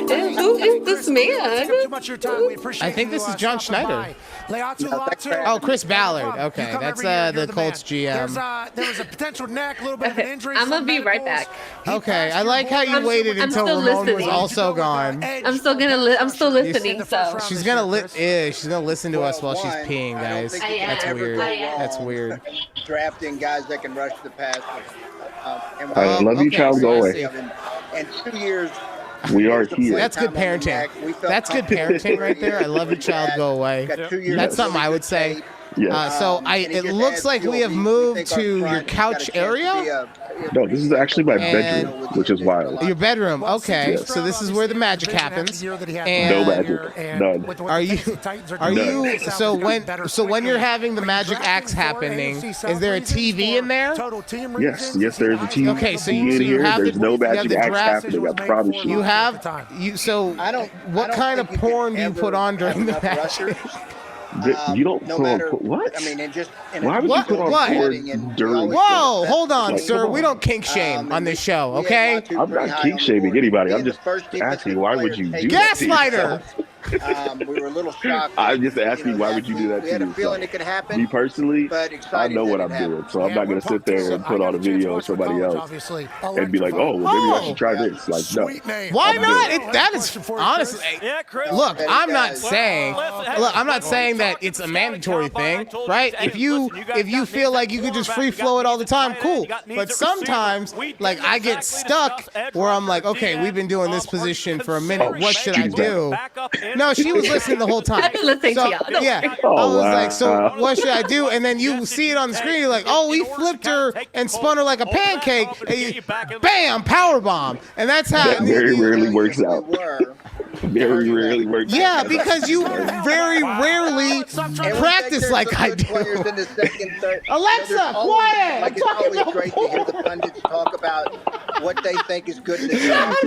Who is this man? I think this is John Schneider. Oh, Chris Ballard. Okay, that's the Colts GM. There was a potential neck, a little bit of an injury. I'm gonna be right back. Okay, I like how you waited until Ramon was also gone. I'm still listening. So she's gonna listen to us while she's peeing, guys. That's weird. That's weird. Drafting guys that can rush the pass. I love you, child. Go away. And 2 years. We are here. That's good parenting. That's good parenting right there. I love your child. Go away. That's something I would say. Yeah. So it looks like we have moved to your couch area. No, this is actually my bedroom, which is wild. Your bedroom, okay. Yes. So this is where the magic happens. No magic, none. Are you? So when you're having the magic acts happening, is there a TV in there? Yes, there is a TV. Okay, so you have there's no magic acts happening. I promise you. So what kind of porn do you put on during the magic? You don't put on what? I mean, why would you put on porn during? Whoa, hold on, sir. We don't kink shame on this show, okay? I'm not kink shaming anybody. I'm just asking, why would you do that to yourself? We were a little shocked. I'm just asking, why would you do that to yourself? We had a feeling it could happen. Me personally, I know what I'm doing, so I'm not going to sit there and put on a video of somebody else and be like, oh, well, maybe I should try this. Like, no. Why not? That is honestly. Look, I'm not saying that it's a mandatory thing, right? If you feel like you could just free flow it all the time, cool. But sometimes, like, I get stuck where I'm like, okay, we've been doing this position for a minute. What should I do? No, she was listening the whole time. I've been listening to y'all. Yeah. I was like, so what should I do? And then you see it on the screen, you're like, oh, he flipped her and spun her like a pancake. Bam, power bomb. And that's how. That very rarely works out. Very rarely works out. Yeah, because you very rarely practice like I do. Alexa, quiet! Like, it's always great to hear the pundits talk about what they think is good in the draft.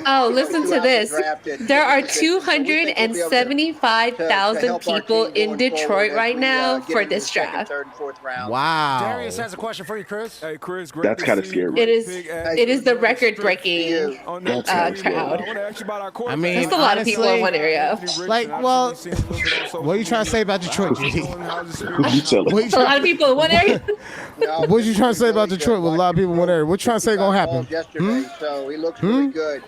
Oh, listen to this. There are 275,000 people in Detroit right now for this draft. Wow. Darius has a question for you, Chris. Hey, Chris, that's kind of scary. It is the record-breaking crowd. I mean, that's a lot of people in one area. Like, well, what are you trying to say about Detroit, GD? A lot of people in one area. What are you trying to say about Detroit with a lot of people in one area? What you trying to say gonna happen? So he looks really good.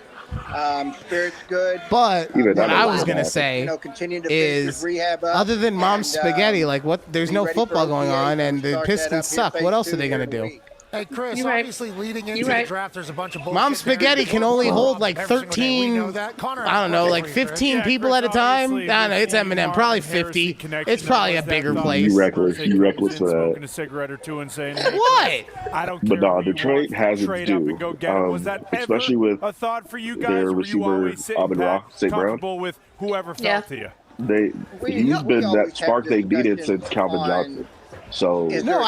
Spirit's good. But what I was gonna say is, other than Mom's Spaghetti, like what? There's no football going on, and the Pistons suck. What else are they gonna do? Hey, Chris, obviously leading into the draft, there's a bunch of bullshit. Mom Spaghetti can only hold like 13, I don't know, like 15 people at a time. I don't know, it's Eminem, probably 50. It's probably a bigger place. You reckless for that. A cigarette or two and saying, what? I don't care. But no, Detroit has its due, especially with a thought for you guys, their receiver, Amon Ra, St. Brown. With whoever fell to you. He's been that spark they needed since Calvin Johnson. So no,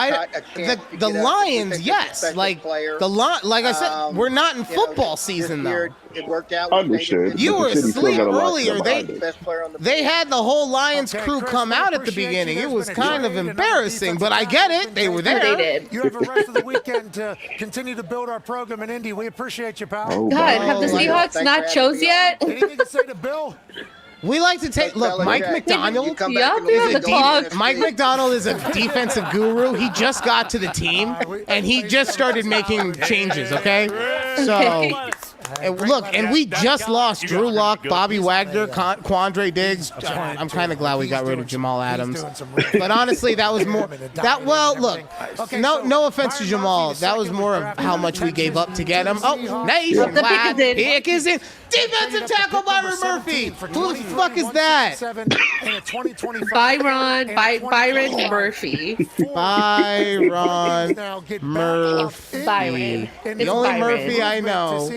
the Lions, yes, like I said, we're not in football season though. It worked out. Understood. You were asleep earlier. They had the whole Lions crew come out at the beginning. It was kind of embarrassing, but I get it. They were there. They did. You have the rest of the weekend to continue to build our program in Indy. We appreciate you, pal. God, have the Seahawks not chose yet? Anything to say to Bill? We like to take Mike McDonald. Mike McDonald is a defensive guru. He just got to the team and he just started making changes. Okay, so. And we just lost Drew Lock, Bobby Wagner, Quandre Diggs. I'm kind of glad we got rid of Jamal Adams. But honestly, that was more. No offense to Jamal. That was more of how much we gave up to get him. Oh, nice. The pick is in. Defensive tackle Byron Murphy. Who the fuck is that? Byron Murphy. Byron Murphy. Byron. The only Murphy I know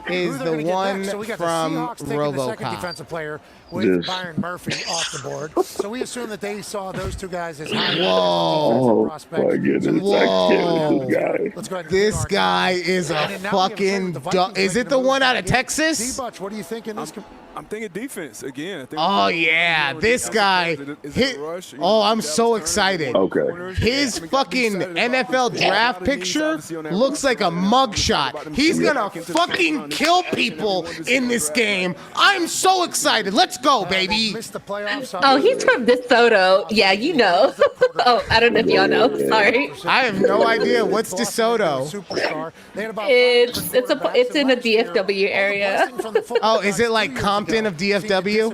is the one from RoboCop. Defensive player with Byron Murphy off the board. So we assume that they saw those two guys as high prospects. Oh my goodness! Whoa. This guy. This guy is a fucking. Is it the one out of Texas? D-Butch, what do you think in this? I'm thinking defense again. Oh yeah, this guy. I'm so excited. Okay. His fucking NFL draft picture looks like a mugshot. He's gonna fucking kill people in this game. I'm so excited. Let's go, baby. Oh, he's from DeSoto. Yeah, you know. Oh, I don't know if y'all know. Sorry. I have no idea. What's DeSoto? It's in the DFW area. Oh, is it like Compton of DFW?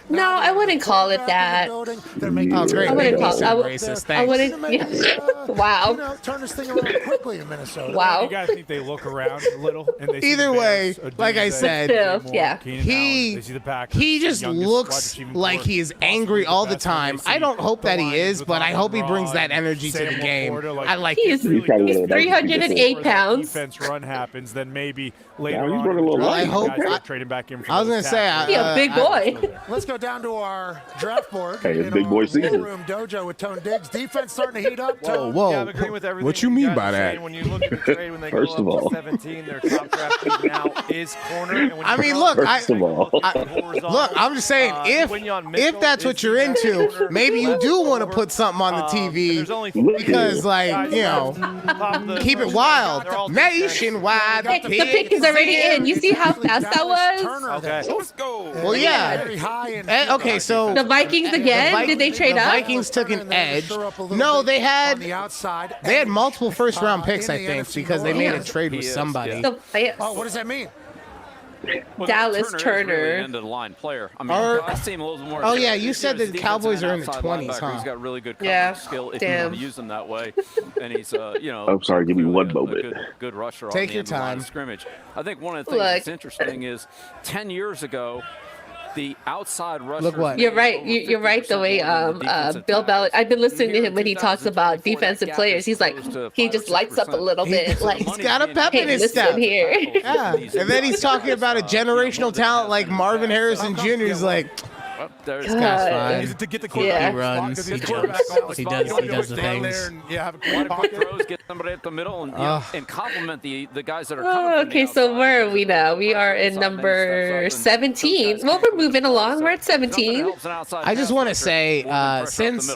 No, I wouldn't call it that. Oh, great. I wouldn't call it racist. Thanks. I wouldn't. Yeah. Wow. Turn this thing around quickly in Minnesota. Wow. You guys think they look around a little? And they see Either the way, Bears, like I said, yeah. he just looks like he is angry all the time. I don't hope that he is, but I hope he brings that energy to the game. I like it. He's 308 pounds. Defense run happens, then maybe later he's on. running a little Well, I light. hope. Guys are trading back in for I was those gonna say, tackles. Yeah, big boy. Let's go down to our draft board. Hey, it's in big our boy war season. room dojo with Tone Diggs. Defense starting to heat up. Tone. Whoa. Yeah, I'm agreeing with everything What you mean guys by are that? saying. When you look at the trade, when they First go of up all. to 17, their top draft pick now is corner. And when I you mean, go look, up First of all. Look, I'm just saying, if that's what you're into, maybe you do want to put something on the TV because, like, you know, keep it wild, nationwide. Hey, the pick is already in. You see how fast that was? Okay. Let's go. Well, yeah. Okay, so The Vikings again? Did they trade the up? Vikings took an edge. No, they had multiple first round picks, I think, because they made a trade with somebody. So fast. Oh, what does that mean? Dallas Turner. Really an end-of-the-line player. I mean, I see him a little more. Oh, yeah, you said that the Cowboys are in the 20s, huh? He's got really good coverage skill if you want to use him that way, and he's I'm sorry, give me one moment. Good rusher. Take on the your end of the line time. of scrimmage. I think one of the things that's interesting is 10 years ago. The outside rusher. Look what? You're right. You're right. The way Bill Belichick. I've been listening to him when he talks about defensive players. He's like, he just lights up a little bit. Like He's got a pep in hey, his listen step. here. Yeah, and then he's talking about a generational talent like Marvin Harrison Jr. He's like, There's this guy's fine. Is it to get the Yeah. He runs, he jumps, he does the things. Have a Why quick don't put pocket. throws, get somebody at the middle, and, and compliment the guys that are coming Oh, from the okay, so outside. where are we now? We are in number 17. Well, we're moving along. We're at 17. I just want to say, since,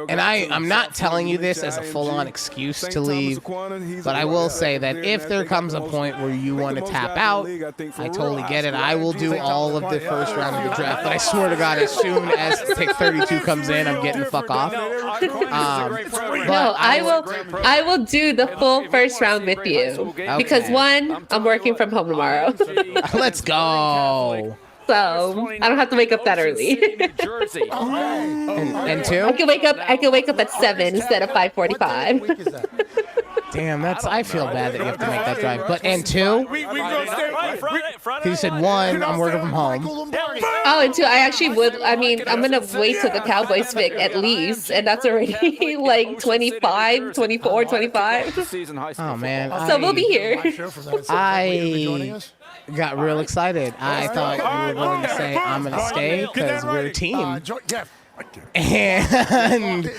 and I'm not telling you this as a full-on excuse to leave, but I will say that if there comes a point where you want to tap out, I totally get it. I will do all of the first round of the draft, but I swear to God, as soon as pick 32 comes in, I'm getting the fuck off. No, I will do the full first round with you because one, I'm working from home tomorrow, Let's go. so I don't have to wake up that early. And I two? can wake up at 7 instead of 5:45. Damn, I feel bad that you have to make that drive. But and two? Because you said one, I'm working from home. Oh, and two, I actually would. I mean, I'm gonna wait till the Cowboys pick at least, and that's already like 25, 24, 25. Oh man, So we'll be here. I got real excited. I thought you were going to say I'm gonna stay because we're a team. And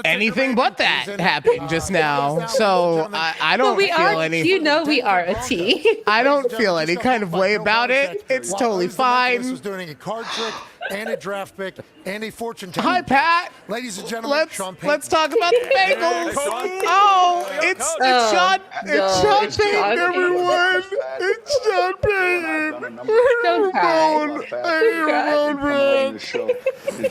anything but that happened just now. So I don't feel any. You know, we are a team. I don't feel any kind of way about it. It's totally fine. Was doing a card trick and a draft pick and a fortune teller. Hi, Pat. Ladies and gentlemen, Let's talk about the Bengals. Oh, it's Sean. It's Sean Payton, everyone. It's Sean Payton. Don't cry. Hey, Ramon.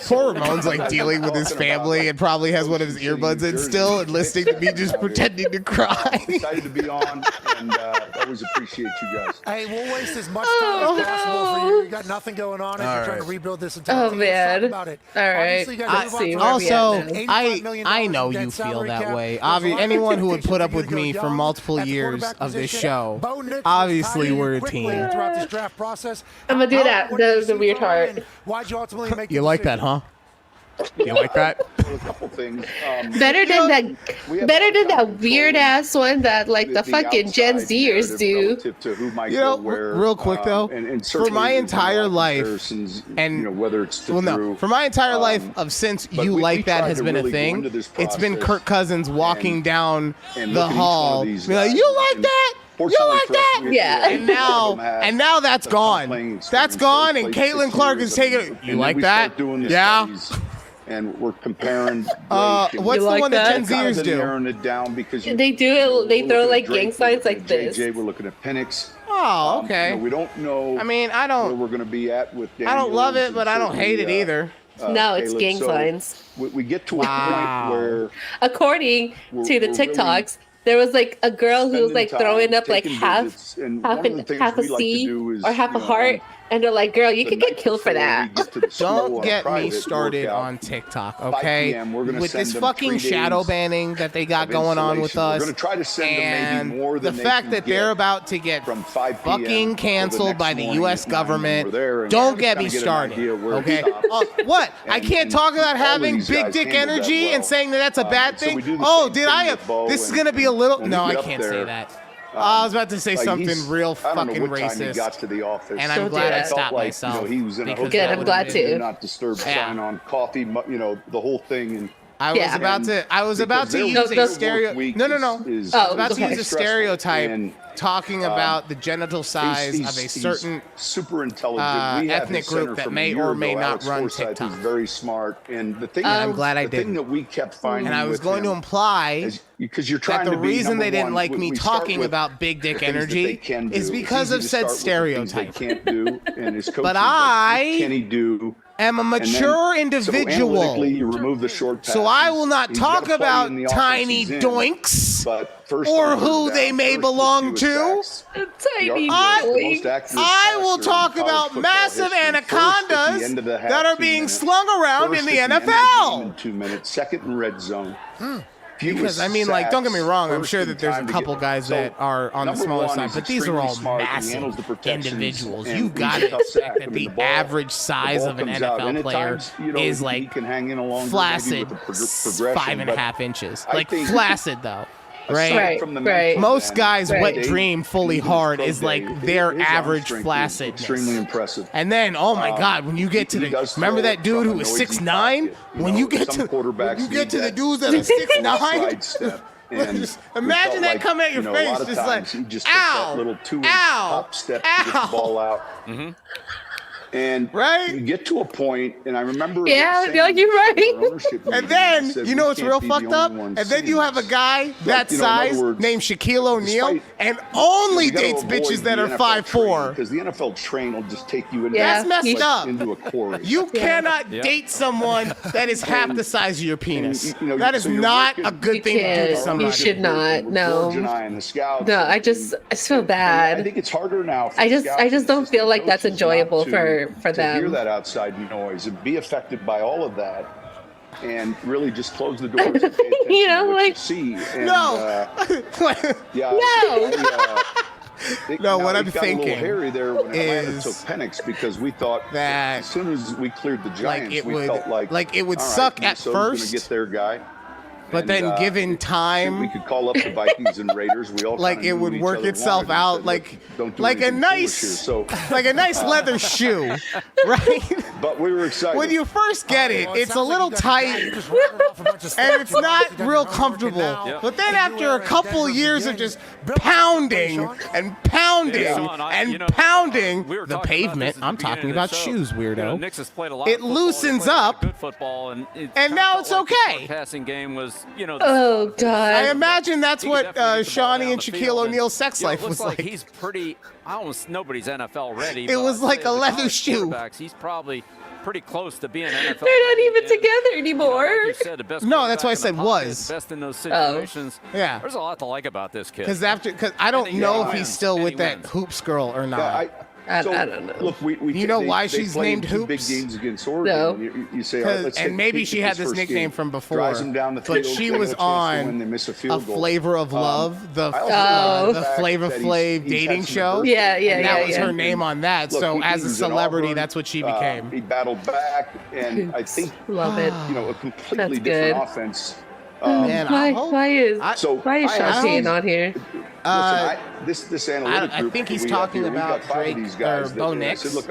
Poor Ramon's like dealing with his family and probably has one of his earbuds in still and listening to me just pretending to cry. Excited to be on, and always appreciate you guys. Hey, we'll waste as much time as possible for you. You got nothing going on, and you're trying to rebuild this entire team. Man. About it. All right. Also, I know you feel that way. Anyone who would put up with me for multiple years of this show, obviously we're a team. Throughout this draft process, I'm gonna do that. The weird heart. Why'd you ultimately make You like that, huh? You like that? A couple things. Better than that weird ass one that like the fucking Gen Zers do. Real quick though, for my entire life, and whether it's for my entire life of since you like that has been a thing, it's been Kirk Cousins walking down the hall, be like, you like that? Fortunately like for us, that? we- Yeah. And now that's gone. That's gone, and Caitlin Clark is taking it. You like that? Yeah. And we're comparing. What's You the like one that Gen that? Zers do? Narrowing it down because They do it. They throw like gang signs like this. JJ, we're looking at Penix. Oh, okay. We don't know. I mean, I where don't. we're going to be at with. I don't love it, Daniels but I don't and hate it certainly, either. No, it's Caleb. gang So signs. We get to a point where, According to the we're TikToks, there was like a girl who was like throwing up like half a C or half a heart, and they're like, "Girl, you could get killed for that." Don't get me started on TikTok, okay? With this fucking shadow banning that they got going on with us, and the fact that they're about to get fucking canceled by the U.S. government, don't get me started, okay? What? I can't talk about having big dick energy and saying that that's a bad thing? Oh, did I? This is gonna be a little. No, I can't say that. I was about to say something real fucking racist, and I'm glad I stopped myself. He was in a Good, I'm glad do to. not disturb sign on coffee, the whole thing. And I was about to use a stereo. No. I was about to use a stereotype talking about the genital size of a certain super intelligent ethnic group that may or may not run TikTok. He's very smart, and the thing. I'm glad I did. The thing didn't. that we kept finding, And I was going to imply because you're trying that the to be reason they didn't one, like me talking about big dick energy is because of said stereotype. Can't do, and his coach But I can he do? am a mature individual, So you remove the short passes. so I will not He's talk gotta play about in the offense tiny he's in. doinks But first or on who third they down, may first belong to to. Tiny I will talk about massive anacondas that are being slung around in the NFL. In 2 minutes, second and red zone. Because I mean, like, don't get me wrong. I'm sure that there's a couple guys that are on the smaller side, but these are all massive individuals. You gotta expect that the average size of an NFL player is like flaccid 5.5 inches. Like flaccid though. Right. Most guys' wet dream fully hard is like their average flaccidness. Extremely impressive. And then, oh my God, when you get to the, remember that dude who was 6'9"? When you get to the dudes that are 6'9", imagine that coming at your face, just like, ow, little 2-inch ow, hop step to get the ball out. And you get to a point, and I remember. Yeah, you're right. And then, you know what's real fucked up? And then you have a guy that size named Shaquille O'Neal and only dates bitches that are 5'4". Because the NFL train will just take you into, that's messed up. into a quarry. You cannot date someone that is half the size of your penis. That is not a good thing to do to somebody. You should not. No. And the scouts, No, I just feel bad. I think it's harder now. I just don't feel like that's enjoyable for to them. hear that outside noise and be affected by all of that, and really just close the doors. And pay attention You know, to what like you see. And, no. No, what I'm thinking got a little hairy there when Atlanta is took Penix because we thought that as soon as we cleared the Giants, we felt like it would all right, suck at Minnesota's first, gonna get their guy. but then given time, we could call up the Vikings and Raiders. We all like it would work itself out, like a nice leather shoe, right? But we were excited. When you first get it, it's a little tight and it's not real comfortable. But then after a couple years of just pounding and pounding and pounding the pavement, I'm talking about shoes, weirdo. It loosens up, and now it's okay. Passing game was, Oh God! I imagine that's what Shawnee and Shaquille O'Neal's sex life was like. He's pretty. Almost nobody's NFL ready. It was like a leather shoe. He's probably pretty close to being NFL. They're not even together anymore. Like you said, the best No, that's why I quarterback said in the pocket, was. best in those situations. Yeah. There's a lot to like about this kid. Because I don't know if he's still with that Hoops girl or not. I don't know. Look, You know why she's named Hoops? Big Hoops? games against Oregon. No. You say, all right, let's and maybe she had this nickname from before, but she was on A Flavor of Love, the Flavor Flav dating show. Yeah. And that was her name on that. So as a celebrity, that's what she became. He battled back, and I think Love it. a completely That's different good. offense. Why is Shotzi not here? This analytic group. I think he's we have talking here, we've about got 5 of these Drake or guys Bo that, Nix. I said, look,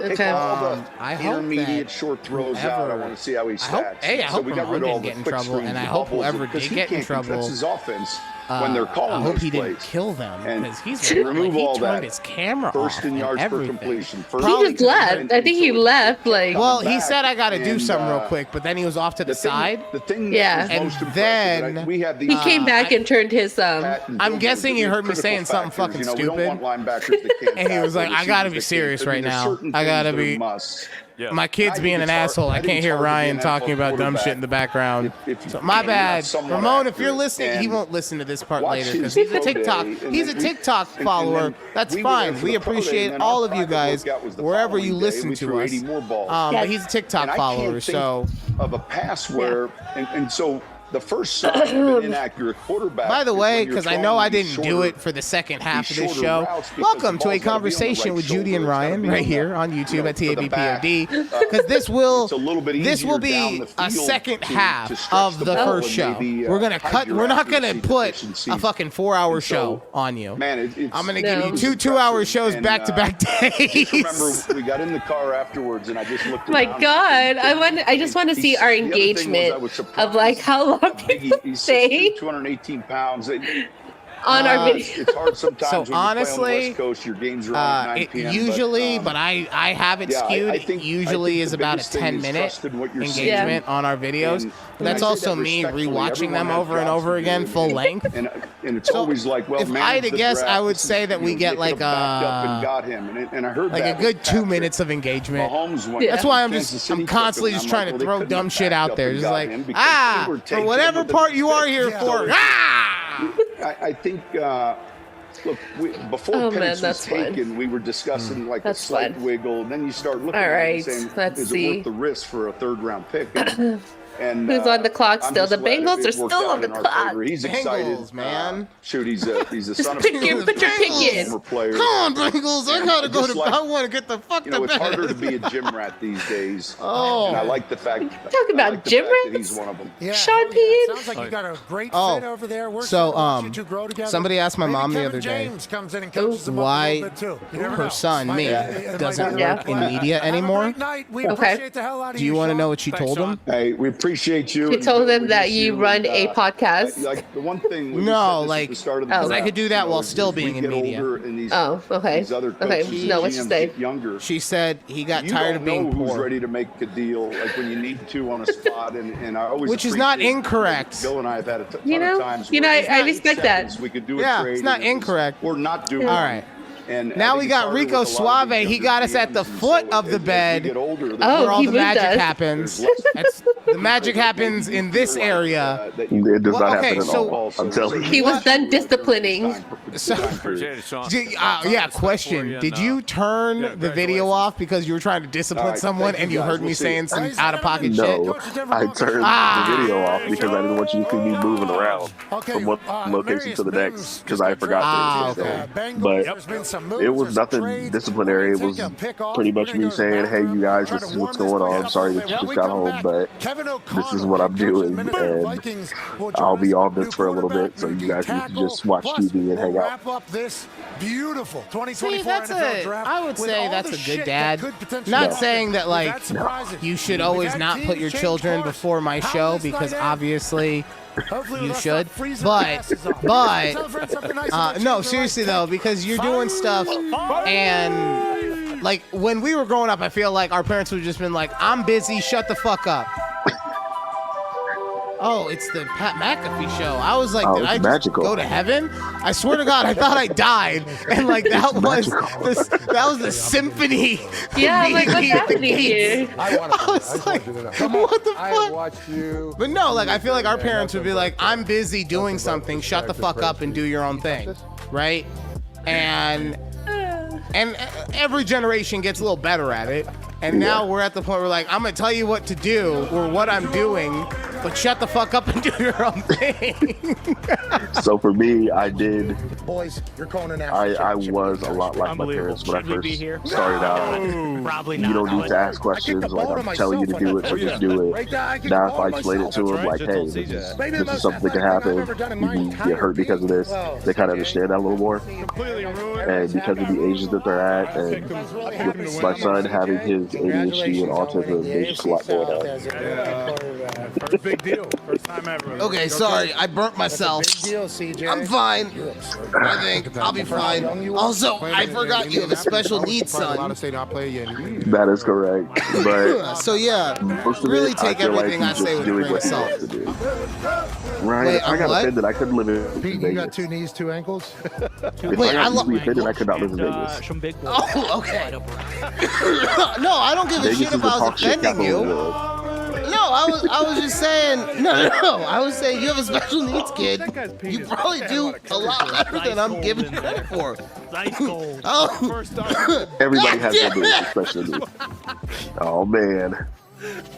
take Okay. all the I hope intermediate that short throws out. I want to see how he stacks. I hope we got Ramon rid of all didn't the get in quick trouble, screens and I and hope bubbles whoever because did he get in can't contest trouble. his offense when they're calling I hope those he didn't plays. kill them And because he's to remove he all turned that, his camera first off in and yards per everything. completion. He just left. I think he left. Like, Well, he said I got to do something real quick, but then he was off to the side. The thing Yeah. that was most And impressive, then we have he came back and turned his I'm guessing you heard me saying something fucking We don't stupid. want linebackers that can't And he was like, tackle, I gotta be receivers that serious can't. I mean, right there's now. certain I gotta things that are be. musts. Yeah. My kid's being an asshole. I can't hear Ryan talking about dumb shit in the background. So my bad. Ramon, if you're listening, he won't listen to this part later because he's a TikTok. He's a TikTok follower. That's fine. We appreciate all of you guys wherever you listen to us. But he's a TikTok follower, so. Of a pass where, and so the first sign of an inaccurate quarterback. By the is way, when you're because I throwing know I these didn't do shorter- it for the second half of this shorter show. routes because Welcome the to a ball's gotta be on the conversation right with Judy shoulder. and It's gotta Ryan be right on here on YouTube at for the back. TABPOD. Because this will It's a little bit this will easier down be the a field second to half stretch of the the ball first and show. maybe, We're gonna hide cut. your We're not gonna accuracy put deficiencies. a fucking 4-hour And so, show on you. Man, I'm gonna No. give you two 2-hour shows And, back to back days. Remember, we got in the car afterwards, and I just looked. my around. God, I just want to see our The other thing was I engagement was of like how long Biggie, people he's stay 218 pounds. on our video. It's hard sometimes So when you play on the honestly, West Coast, your games are on at 9 p.m. usually, but I have it skewed. I It think usually is the about a biggest thing is 10-minute trusting what you're seeing. engagement on our videos. And But that's I say also that me respectfully. rewatching them Everyone has over and jobs over to do, again, full length. And it's So, always like, well, if man, I had to the guess, draft, I would this is, say that we you know, get they like could've backed up and got him. And I heard like a that good with 2 Patrick minutes of engagement. Mahomes when Yeah. That's why I'm Kansas City I'm took him, constantly and just I'm trying like, to well, they throw couldn't dumb have shit backed out up there. and Just got like, him because they were for taking whatever him with part the you are fifth. here for. I think, look, before Oh, man, Penix was that's fun. taken, we were discussing like That's a slight fun. wiggle, and then you start looking All at it right, and saying, let's is see. it worth the risk for a third-round pick? And, Who's on the clock I'm still? just The glad Bengals it are worked still out on the in our clock. favor. He's Bengals, excited, man. Shoot, he's a son of a put your pick in. former player. Come on, Bengals! I gotta go Just to. like- I want to get the fuck You to know, it's harder to bed. be a gym rat these days. Oh. And I like the fact. Talk about I like the gym fact that rats? he's one of them. Yeah, Sean oh, yeah. Pean? Sounds like you got a great Oh, fit over there. We're so, excited to watch you two grow together. somebody asked my Maybe mom the Kevin other day James comes in and coaches them up a why little bit too. You never her know. son, Might me, be- it might doesn't be work in play. media Have a anymore. great night. We Okay. appreciate the hell out of Do you want to Sean. know what she told him? Hey, we appreciate you. She and told we him that miss you run a podcast. Like the one thing. when we No, said this at like, the start of the 'cause I draft, could do that you know, while as still we being in get media. older and these, Oh, okay. these other Okay, coaches no, and what'd you GMs say? get younger. She said he got You tired don't of being know who's poor. ready to make a deal, like when you need to on a spot, and I always Which is not appreciate- incorrect. Bill and I have had a ton You know? of times. You know, where I in respect that. seconds We could do a Yeah, trade it's not and it was- incorrect. Or not do. All one. right. And Now I we think got it's harder Rico with a lot of Suave. these He younger got us at the GMs, and foot so of the as we bed. get older, there's Oh, Where all he the moved magic us. happens. There's less- The magic happens in this area. It does Well, not okay, happen at so- all. I'm telling you. He was done disciplining. So- Appreciate it, Sean. Yeah, question. Did you turn the video off because you were trying to discipline All right, someone thank you and you guys. heard me We'll see. saying some He's out of pocket never shit? been- No, Coach has never I broken turned Ah. the video off because I didn't want you to see me moving around Okay, from one location Marius to the Mims next just because I got forgot Ah, to do okay. so. Bengals, But there's been some moves, it was there's some nothing trades. disciplinary. It We're was gonna take a pick off. pretty We're much gonna me go to the saying, "Hey, bathroom, you guys, try this to is what's warm going this on. thing Sorry up. that you When just we got come home, back, but Kevin this is O'Connell, what I'm head coach of the doing, Minnesota and Vikings, will I'll join be us. off this New for a little bit, quarterback, so you new guys can tackle. just watch Plus, TV and we'll hang out." wrap up this beautiful 2024 See, that's NFL a. draft I would with say all that's the a shit good that dad. could potentially Not happen. saying that We've like had surprises. you should We've always had not teams put your change children course. before my How show this because night end? obviously Hopefully you we'll should. stop freezing But- the asses off. but, Tell a friend something nice about no, children seriously like though, that. because you're doing stuff and like when we were growing up, I feel like our parents would have just been like, "I'm busy, shut the fuck up." Oh, it's the Pat McAfee show. I was like, Oh, did it's I just magical. go to heaven? I swear to God, I thought I died, and like that was the symphony. Yeah, I'm like, what's meeting at the happening gates. here? I want to. I was like, what the I have fuck? watched you. But no, like I feel like our parents would be like, "I'm busy doing something. Shut the fuck up and do your own thing," right? And every generation gets a little better at it. And now we're at the point where like, I'm gonna tell you what to do or what I'm doing, But shut the fuck up and do your own thing. So for me, I did. Boys, you're corner now. I was a lot like my parents when I first started out. Probably You don't need to ask questions. Like, I'm telling you to do it, so just do it. Now, if I explain it to them, like, hey, this is something that can happen. You can get hurt because of this. They kind of understand that a little more. And because of the ages that they're at, and with my son having his ADHD and autism, there's just a lot going on. First big deal. First time ever. Okay, sorry, I burnt myself. I'm fine. I think I'll be fine. Also, I forgot you have a special needs son. That is correct. But So yeah, most of really it, take I feel everything like I say he's with a doing grain what of he salt. has to do. Right? Wait, I got what? offended. I couldn't live in Pete, you got Vegas. 2 knees, 2 ankles. If Wait, I I got easily offended, I could not live in Vegas. Oh, okay. No, I don't give a Vegas shit is the if I was talk shit offending capital of the you. world. No, I was just saying. No. I was saying you have a special needs kid. You probably do a lot better than I'm giving you credit for. Oh. Everybody has their needs, especially me. Oh man.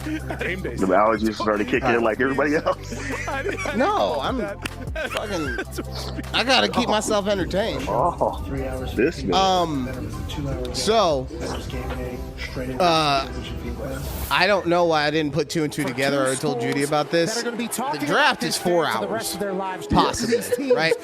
The allergies started kicking in like everybody else. No, I'm fucking. I gotta keep myself entertained. Oh, this man. So, I don't know why I didn't put 2 and 2 together. I already told Judy about this. The draft is 4 hours, possibly, right?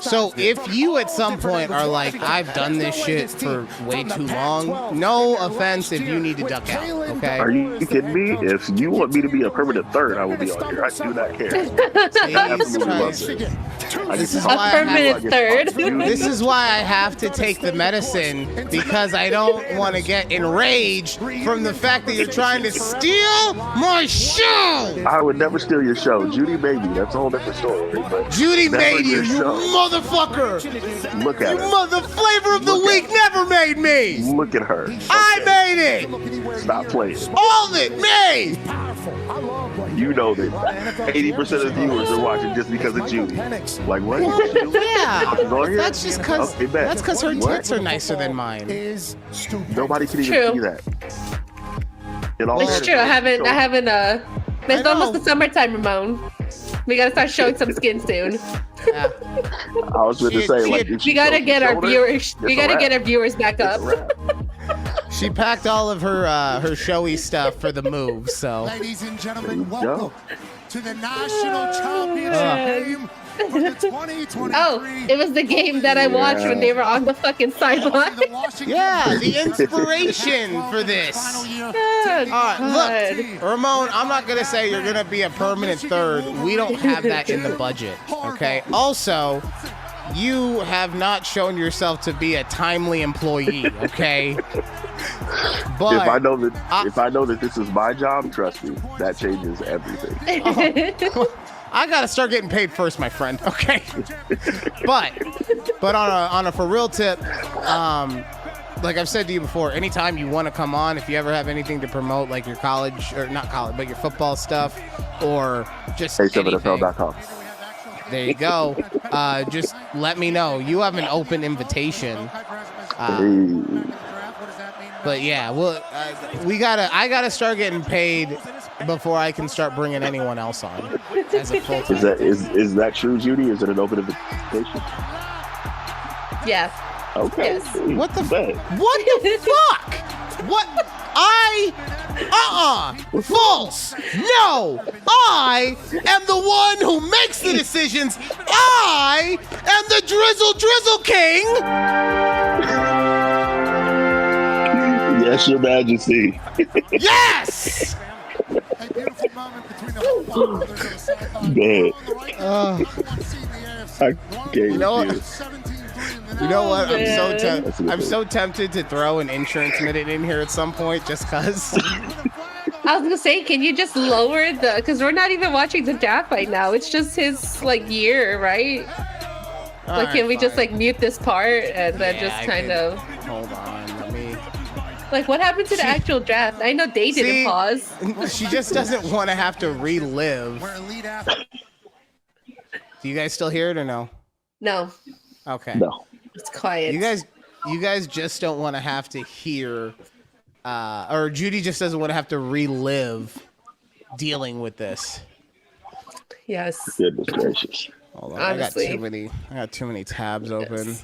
So if you at some point are like, I've done this shit for way too long, no offense if you need to duck out, okay? Are you kidding me? If you want me to be a permanent third, I will be on here. I do not care. I absolutely love it. This is A why permanent third. This is why I have to take the medicine, because I don't want to get enraged from the fact that you're trying to steal my show. I would never steal your show. Judy made me. That's a whole different story. But Judy never made you, your you show. motherfucker. Look at You her. mother flavor of the week never made me. Look at her. I made it. Stop playing. All of it, me. You know that 80% of the viewers are watching just because of Judy. Like, what? Yeah, She's on here? that's just because Okay, bet. that's because her What? tits are nicer than mine. Nobody can even True. see that. In all It's true. I haven't. It's almost the summertime, Ramon. We gotta start showing some skin soon. Yeah. I was going to say, like, if We she gotta shows get the our shoulder, viewers. We it's a gotta get our wrap. viewers back It's up. a wrap. She packed all of her showy stuff for the move, so. Ladies and There you gentlemen, go. welcome to the national championship game for the 2023. Oh, it was the game that I watched when they were on the fucking sideline. Yeah, the inspiration for this. Oh, All right, God. look, Ramon, I'm not going to say you're going to be a permanent third. We don't have that in the budget, okay? Also, you have not shown yourself to be a timely employee, okay? But If I know that this is my job, trust me, that changes everything. I gotta start getting paid first, my friend. Okay, but on a for real tip, like I've said to you before, anytime you want to come on, if you ever have anything to promote, like your college or not college, but your football stuff, or just A7NFL.com. there you go. Just let me know. You have an open invitation. But yeah, well, I gotta start getting paid before I can start bringing anyone else on as a full time. Is that true, Judy? Is it an open invitation? Yes. Okay. Yes. What the Bet. What the fuck? What? False. No. I am the one who makes the decisions. I am the Drizzle King. Yes, Your Majesty. Yes. A beautiful moment between the football brothers on the sideline. Man. I can't You know do what? it. You know what? That's a good I'm so tempted to throw an insurance minute in here at some point, just cause. I was gonna say, can you just lower the? Because we're not even watching the draft right now. It's just his year, right? Like, can we just mute this part and then just kind of? Hold on, let me. Like, what happened to the actual draft? I know they didn't pause. She just doesn't want to have to relive. Do you guys still hear it or no? No. Okay. No. It's quiet. You guys just don't want to have to hear, or Judy just doesn't want to have to relive dealing with this. Yes. Goodness gracious. Hold on, Honestly. I got too many tabs open.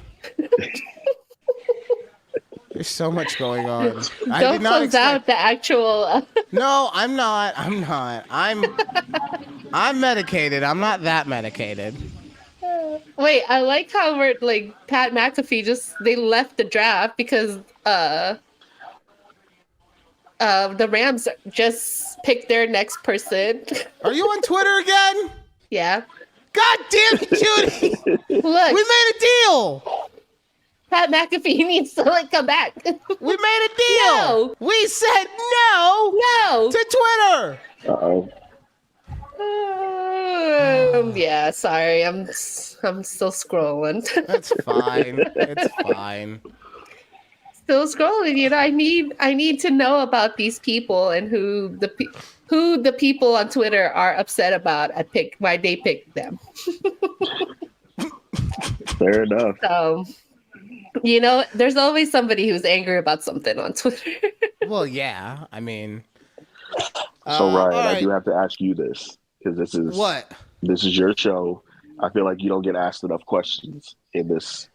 There's so much going on. I Don't did not close out the actual. No, I'm not. I'm medicated. I'm not that medicated. Wait, I like how we're like Pat McAfee they left the draft because the Rams just picked their next person. Are you on Twitter again? Yeah. God damn it, Judy! Look, We made a deal. Pat McAfee needs to come back. We made a deal. No. We said no to Twitter. Uh-oh. Yeah, sorry. I'm still scrolling. That's fine. It's fine. Still scrolling. I need to know about these people and who the people on Twitter are upset about why they picked them. Fair enough. So, there's always somebody who's angry about something on Twitter. Well, yeah. I mean. So Ryan, right. I do have to ask you this because this is what? This is your show. I feel like you don't get asked enough questions in this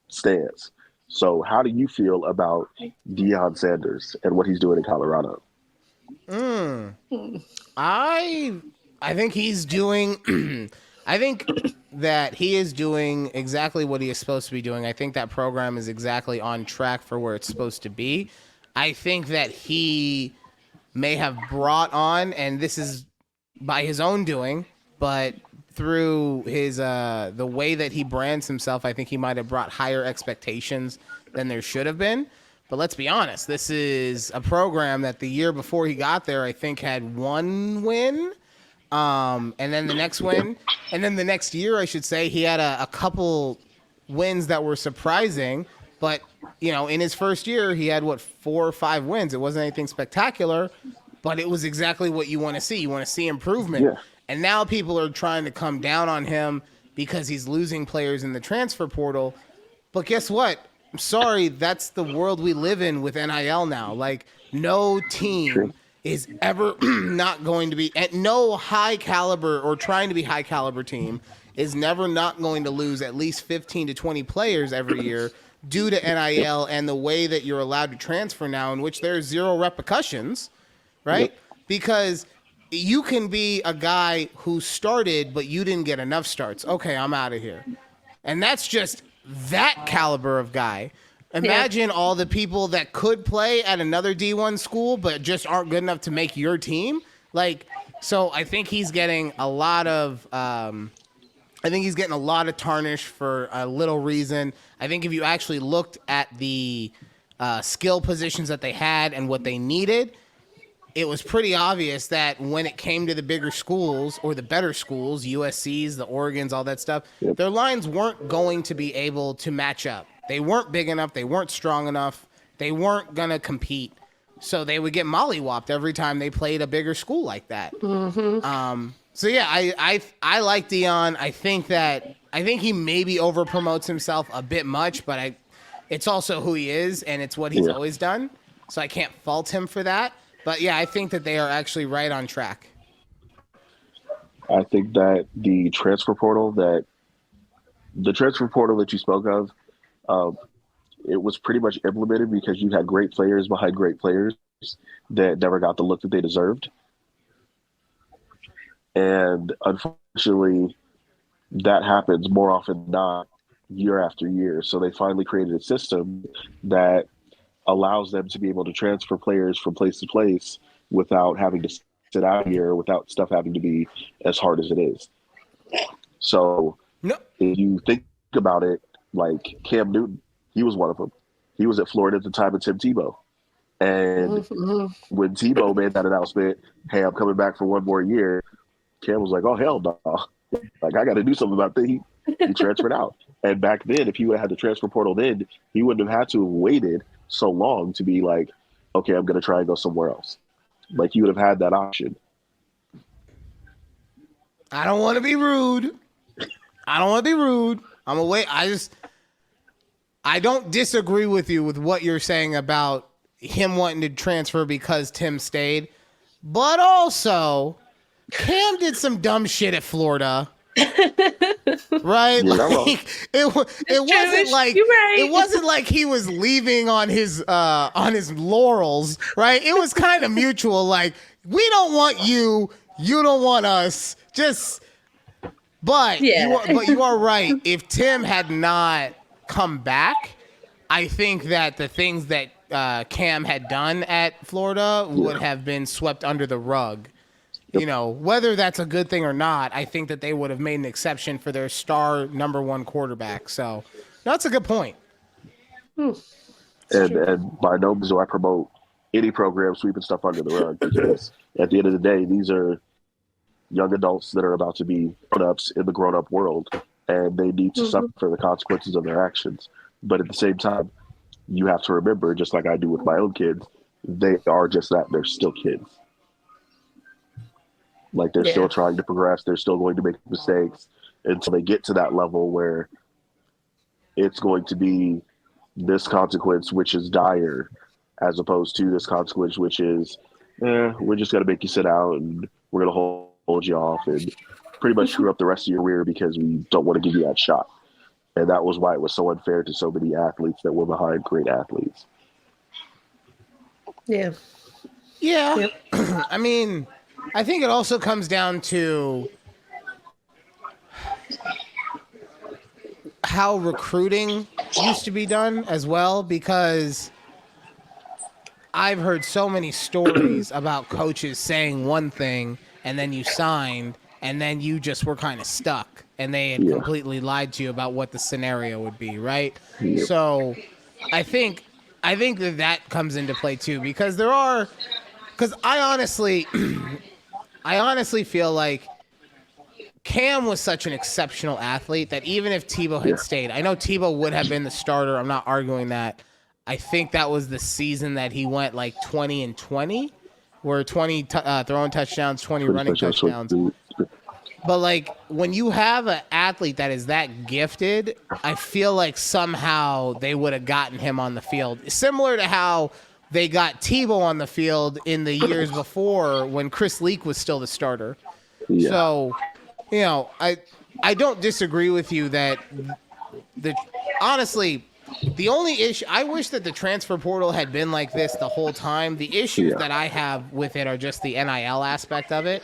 stance. So how do you feel about Deion Sanders and what he's doing in Colorado? I think he's doing I think that he is doing exactly what he is supposed to be doing. I think that program is exactly on track for where it's supposed to be. I think that he may have brought on, and this is by his own doing, but through his the way that he brands himself, I think he might have brought higher expectations than there should have been. But let's be honest, this is a program that the year before he got there, I think had one win. And then the next win, and then the next year, I should say, he had a couple wins that were surprising. But, in his first year, he had, 4 or 5 wins. It wasn't anything spectacular, but it was exactly what you want to see. You want to see improvement. Yeah. And now people are trying to come down on him because he's losing players in the transfer portal. But guess what? I'm sorry, that's the world we live in with NIL now. Like, no team is ever not going to be, at no high caliber or trying to be high caliber team is never not going to lose at least 15 to 20 players every year due to NIL and the way that you're allowed to transfer now, in which there's 0 repercussions, right? Yep. Because you can be a guy who started, but you didn't get enough starts. Okay, I'm out of here. And that's just that caliber of guy. Imagine all the people that could play at another D1 school, but just aren't good enough to make your team. So I think he's getting a lot of, tarnish for a little reason. I think if you actually looked at the skill positions that they had and what they needed, it was pretty obvious that when it came to the bigger schools or the better schools, USC's, the Oregons, all that stuff, their lines weren't going to be able to match up. They weren't big enough. They weren't strong enough. They weren't going to compete. So they would get mollywopped every time they played a bigger school like that. Mm-hmm. So, yeah, I like Deion. I think he maybe over-promotes himself a bit much, but it's also who he is, and it's what he's always done. So I can't fault him for that. But, yeah, I think that they are actually right on track. I think that the transfer portal that you spoke of, it was pretty much implemented because you had great players behind great players that never got the look that they deserved. And unfortunately, that happens more often than not year after year. So they finally created a system that allows them to be able to transfer players from place to place without having to sit out here, without stuff having to be as hard as it is. So if you think about it, like Cam Newton, he was one of them. He was at Florida at the time of Tim Tebow. And when Tebow made that announcement, hey, I'm coming back for one more year, Cam was like, oh, hell no. Like, I got to do something about that. He transferred out. And back then, if he would have had the transfer portal then, he wouldn't have had to have waited so long to be like, okay, I'm going to try and go somewhere else. Like, you would have had that option. I don't want to be rude. I'm going to wait. I don't disagree with you with what you're saying about him wanting to transfer because Tim stayed. But also, Cam did some dumb shit at Florida. Right? Yeah, like it wasn't like it wasn't like he was leaving on his laurels, right? It was kind of mutual, like, we don't want you, you don't want us. But you are right. If Tim had not come back, I think that the things that Cam had done at Florida would have been swept under the rug. You know, whether that's a good thing or not, I think that they would have made an exception for their star number one quarterback. So that's a good point. And by no means do I promote any program sweeping stuff under the rug, because at the end of the day, these are young adults that are about to be grown-ups in the grown-up world, and they need to suffer the consequences of their actions. But at the same time, you have to remember, just like I do with my own kids, they are just that. They're still kids. Like, they're still trying to progress. They're still going to make mistakes until they get to that level where it's going to be this consequence, which is dire, as opposed to this consequence, which is, we're just going to make you sit out and we're going to hold you off and pretty much screw up the rest of your career because we don't want to give you that shot. And that was why it was so unfair to so many athletes that were behind great athletes. Yeah. Yeah. Yep. I mean, I think it also comes down to how recruiting used to be done as well, because I've heard so many stories about coaches saying one thing and then you signed and then you just were kind of stuck and they had completely lied to you about what the scenario would be, right? Yep. So I think that comes into play too, because I honestly feel like Cam was such an exceptional athlete that even if Tebow had stayed, I know Tebow would have been the starter. I'm not arguing that. I think that was the season that he went like 20-20, where 20 throwing touchdowns, 20 running touchdowns. But like, when you have an athlete that is that gifted, I feel like somehow they would have gotten him on the field. Similar to how they got Tebow on the field in the years before when Chris Leak was still the starter. Yeah. So, you know, I don't disagree with you that honestly, the only issue, I wish that the transfer portal had been like this the whole time. The issues that I have with it are just the NIL aspect of it,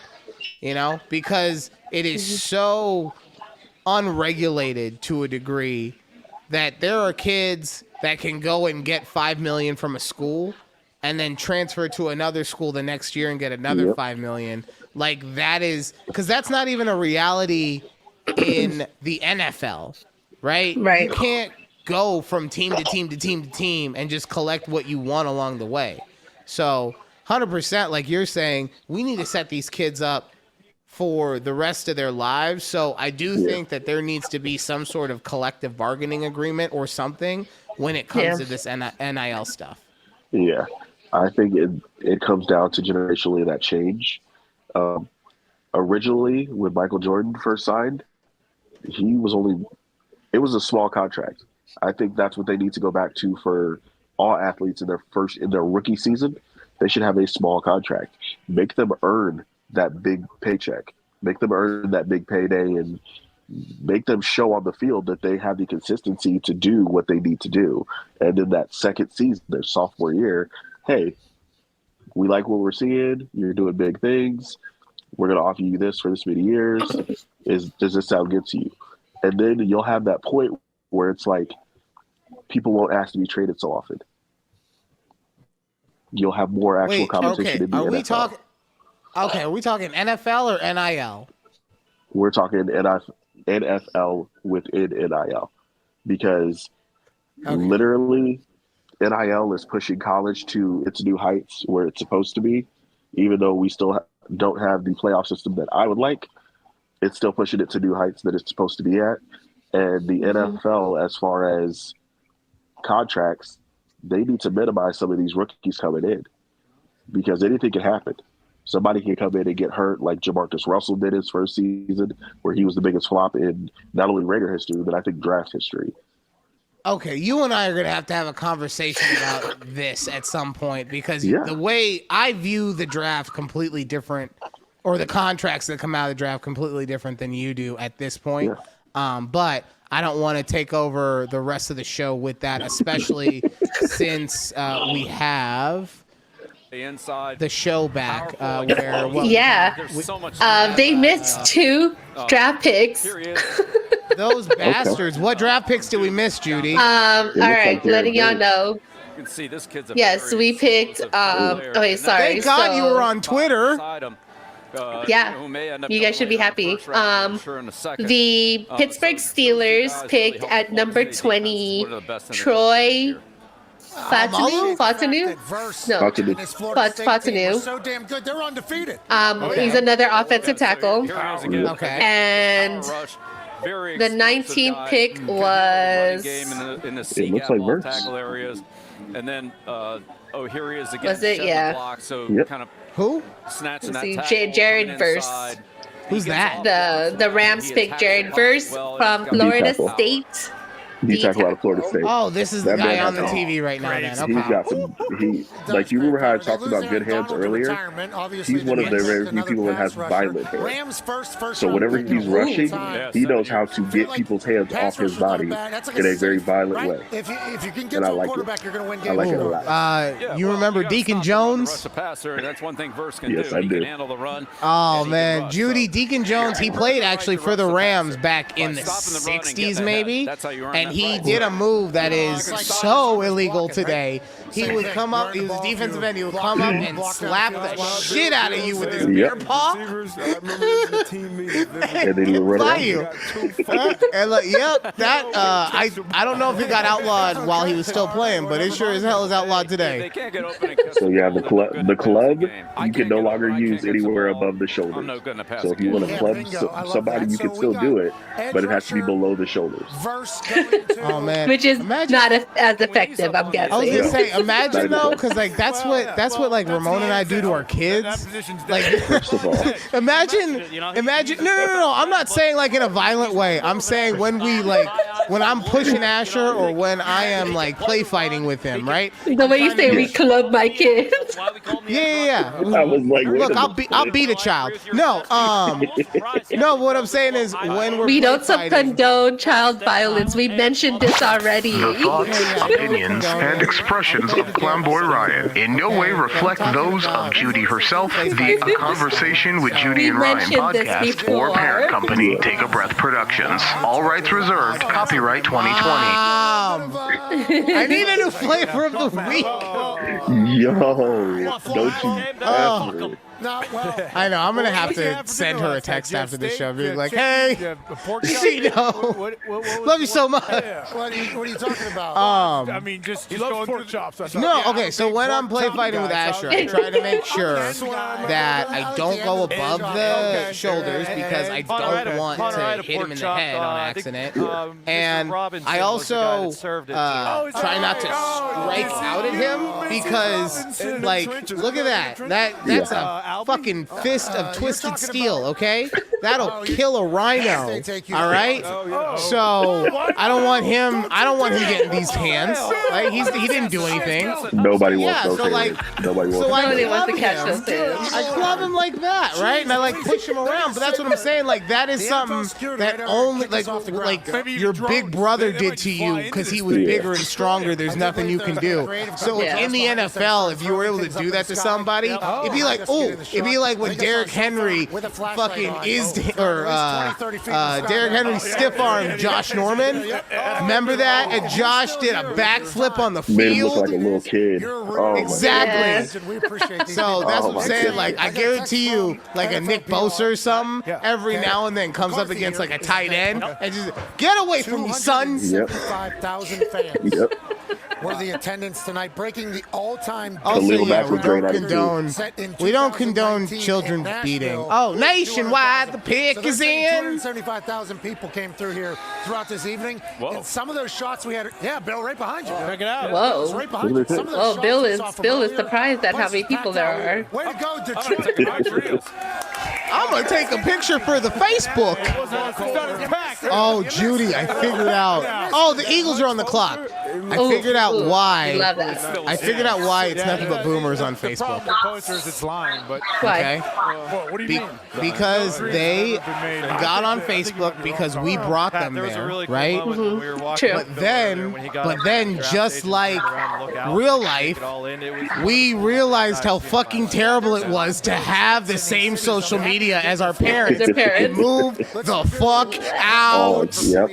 you know, because it is so unregulated to a degree that there are kids that can go and get $5 million from a school and then transfer to another school the next year and get another $5 million. Like, that is, because that's not even a reality in the NFL, right? Right. You can't go from team to team to team to team and just collect what you want along the way. So 100%, like you're saying, we need to set these kids up for the rest of their lives. So I do think that there needs to be some sort of collective bargaining agreement or something when it comes to this NIL stuff. Yeah, I think it comes down to generationally that change. Originally, when Michael Jordan first signed, it was a small contract. I think that's what they need to go back to for all athletes in their rookie season. They should have a small contract. Make them earn that big paycheck. Make them earn that big payday, and make them show on the field that they have the consistency to do what they need to do. And in that second season, their sophomore year, hey, we like what we're seeing. You're doing big things. We're going to offer you this for this many years. Does this sound good to you? And then you'll have that point where it's like people won't ask to be traded so often. You'll have more actual competition in the NFL. Are we talking NFL or NIL? We're talking NFL within NIL, because literally NIL is pushing college to its new heights where it's supposed to be. Even though we still don't have the playoff system that I would like, it's still pushing it to new heights that it's supposed to be at. And the NFL, as far as contracts, they need to minimize some of these rookies coming in, because anything can happen. Somebody can come in and get hurt, like Jamarcus Russell did his first season, where he was the biggest flop in not only Raider history, but I think draft history. Okay, you and I are going to have a conversation about this at some point, because the way I view the draft completely different or the contracts that come out of the draft completely different than you do at this point. But I don't want to take over the rest of the show with that, especially since we have the show back. They missed 2 draft picks. Those bastards. What draft picks did we miss, Judy? All right, letting y'all know. You can see this kid's We picked. Sorry. Thank God you were on Twitter. You guys should be happy. The Pittsburgh Steelers picked at number 20 Troy Fatanu? No, Fatanu. So damn good, they're undefeated. He's another offensive tackle. Okay. And the 19th pick was. In the it looks like Verse. Tackle areas, and then here he is again. Was it? Yeah. Block, so kind of who? Snatching that tackle. Jared Verse. Who's that? The Rams picked Jared Verse from Florida State. He tackle out of Florida State. Oh, this is the guy on the TV right now. Then. Okay. He's got some. Like you remember how I talked about good hands earlier. He's one of the very few people that has violent hands. So whenever he's rushing, he knows how to get people's hands off his body in a very violent way. And I like it. I like it a lot. You remember Deacon Jones? That's one thing Verse can do. He can handle the run. Oh man, Judy Deacon Jones. He played actually for the Rams back in the '60s, maybe. And he did a move that is so illegal today. He would come up, he was a defensive end, he would come up and slap the shit out of you with his beer paw. And then he would run around you. And I don't know if he got outlawed while he was still playing, but it sure as hell is outlawed today. So yeah, the club you can no longer use anywhere above the shoulders. So if you want to club somebody, you can still do it, but it has to be below the shoulders. Oh man, which is not as effective, I'm guessing. I was gonna say, imagine though, because like that's what like Ramon and I do to our kids. Like, first of all, imagine. No. I'm not saying like in a violent way. I'm saying when I'm pushing Asher or when I am like play fighting with him, right? The way you say we club my kids. Yeah. I was like, look, I'll beat a child. No, what I'm saying is when we don't condone child violence. We mentioned this already. The thoughts, opinions, and expressions of Clownboy Ryan in no way reflect those of Judy herself, the A Conversation with Judy and Ryan podcast, or parent company Take a Breath Productions. All rights reserved. Copyright 2020. I need a new flavor of the week. Yo, don't you ever. I know. I'm gonna have to send her a text after the show, being like, "Hey, Gino, love you so much." What are you talking about? I mean, just going pork chops. No, okay. So when I'm play fighting with Asher, I try to make sure that I don't go above the shoulders because I don't want to hit him in the head on accident, and I also try not to strike out at him because, like, look at that. That's a fucking fist of twisted steel, okay? That'll kill a rhino. All right? So I don't want him getting these hands. Like he didn't do anything. Nobody wants those hands. Nobody wants to catch those hands. I club him like that, right? And I like push him around. But that's what I'm saying. Like that is something that only like your big brother did to you because he was bigger and stronger. There's nothing you can do. So in the NFL, if you were able to do that to somebody, it'd be like, it'd be like when Derrick Henry fucking Derrick Henry stiff-armed Josh Norman. Remember that? And Josh did a backflip on the field. Made him look like a little kid. Oh, exactly. So that's what I'm saying. Like, I guarantee you, like a Nick Bosa or something, every now and then comes up against like a tight end and just get away from me, son. 5,000 fans. Yep. Were the attendance tonight, breaking the all-time. We don't condone children beating. Oh, nationwide, the pick is in. 275,000 people came through here throughout this evening. Whoa. And some of those shots we had, Bill, right behind you. Check it out. Whoa. Right behind you. Well, Bill is surprised at how many people there are. Way to go, Detroit. I'm going to take a picture for the Facebook. Oh, Oh, Judy, I figured out. Oh, the Eagles are on the clock. I figured out why. Love that. I figured out why it's nothing but boomers on Facebook. The problem with posters, it's lying, but Okay. what do you mean? Because they got on Facebook because we brought them There was a there, really cool right? moment when we were walking True. up the building earlier when he got But then, draft just agents like around to look out, real take life, it all in. It was- we realized how fucking terrible it was to have the same social media as our parents. Their parents. Move the fuck Oh, out. yep.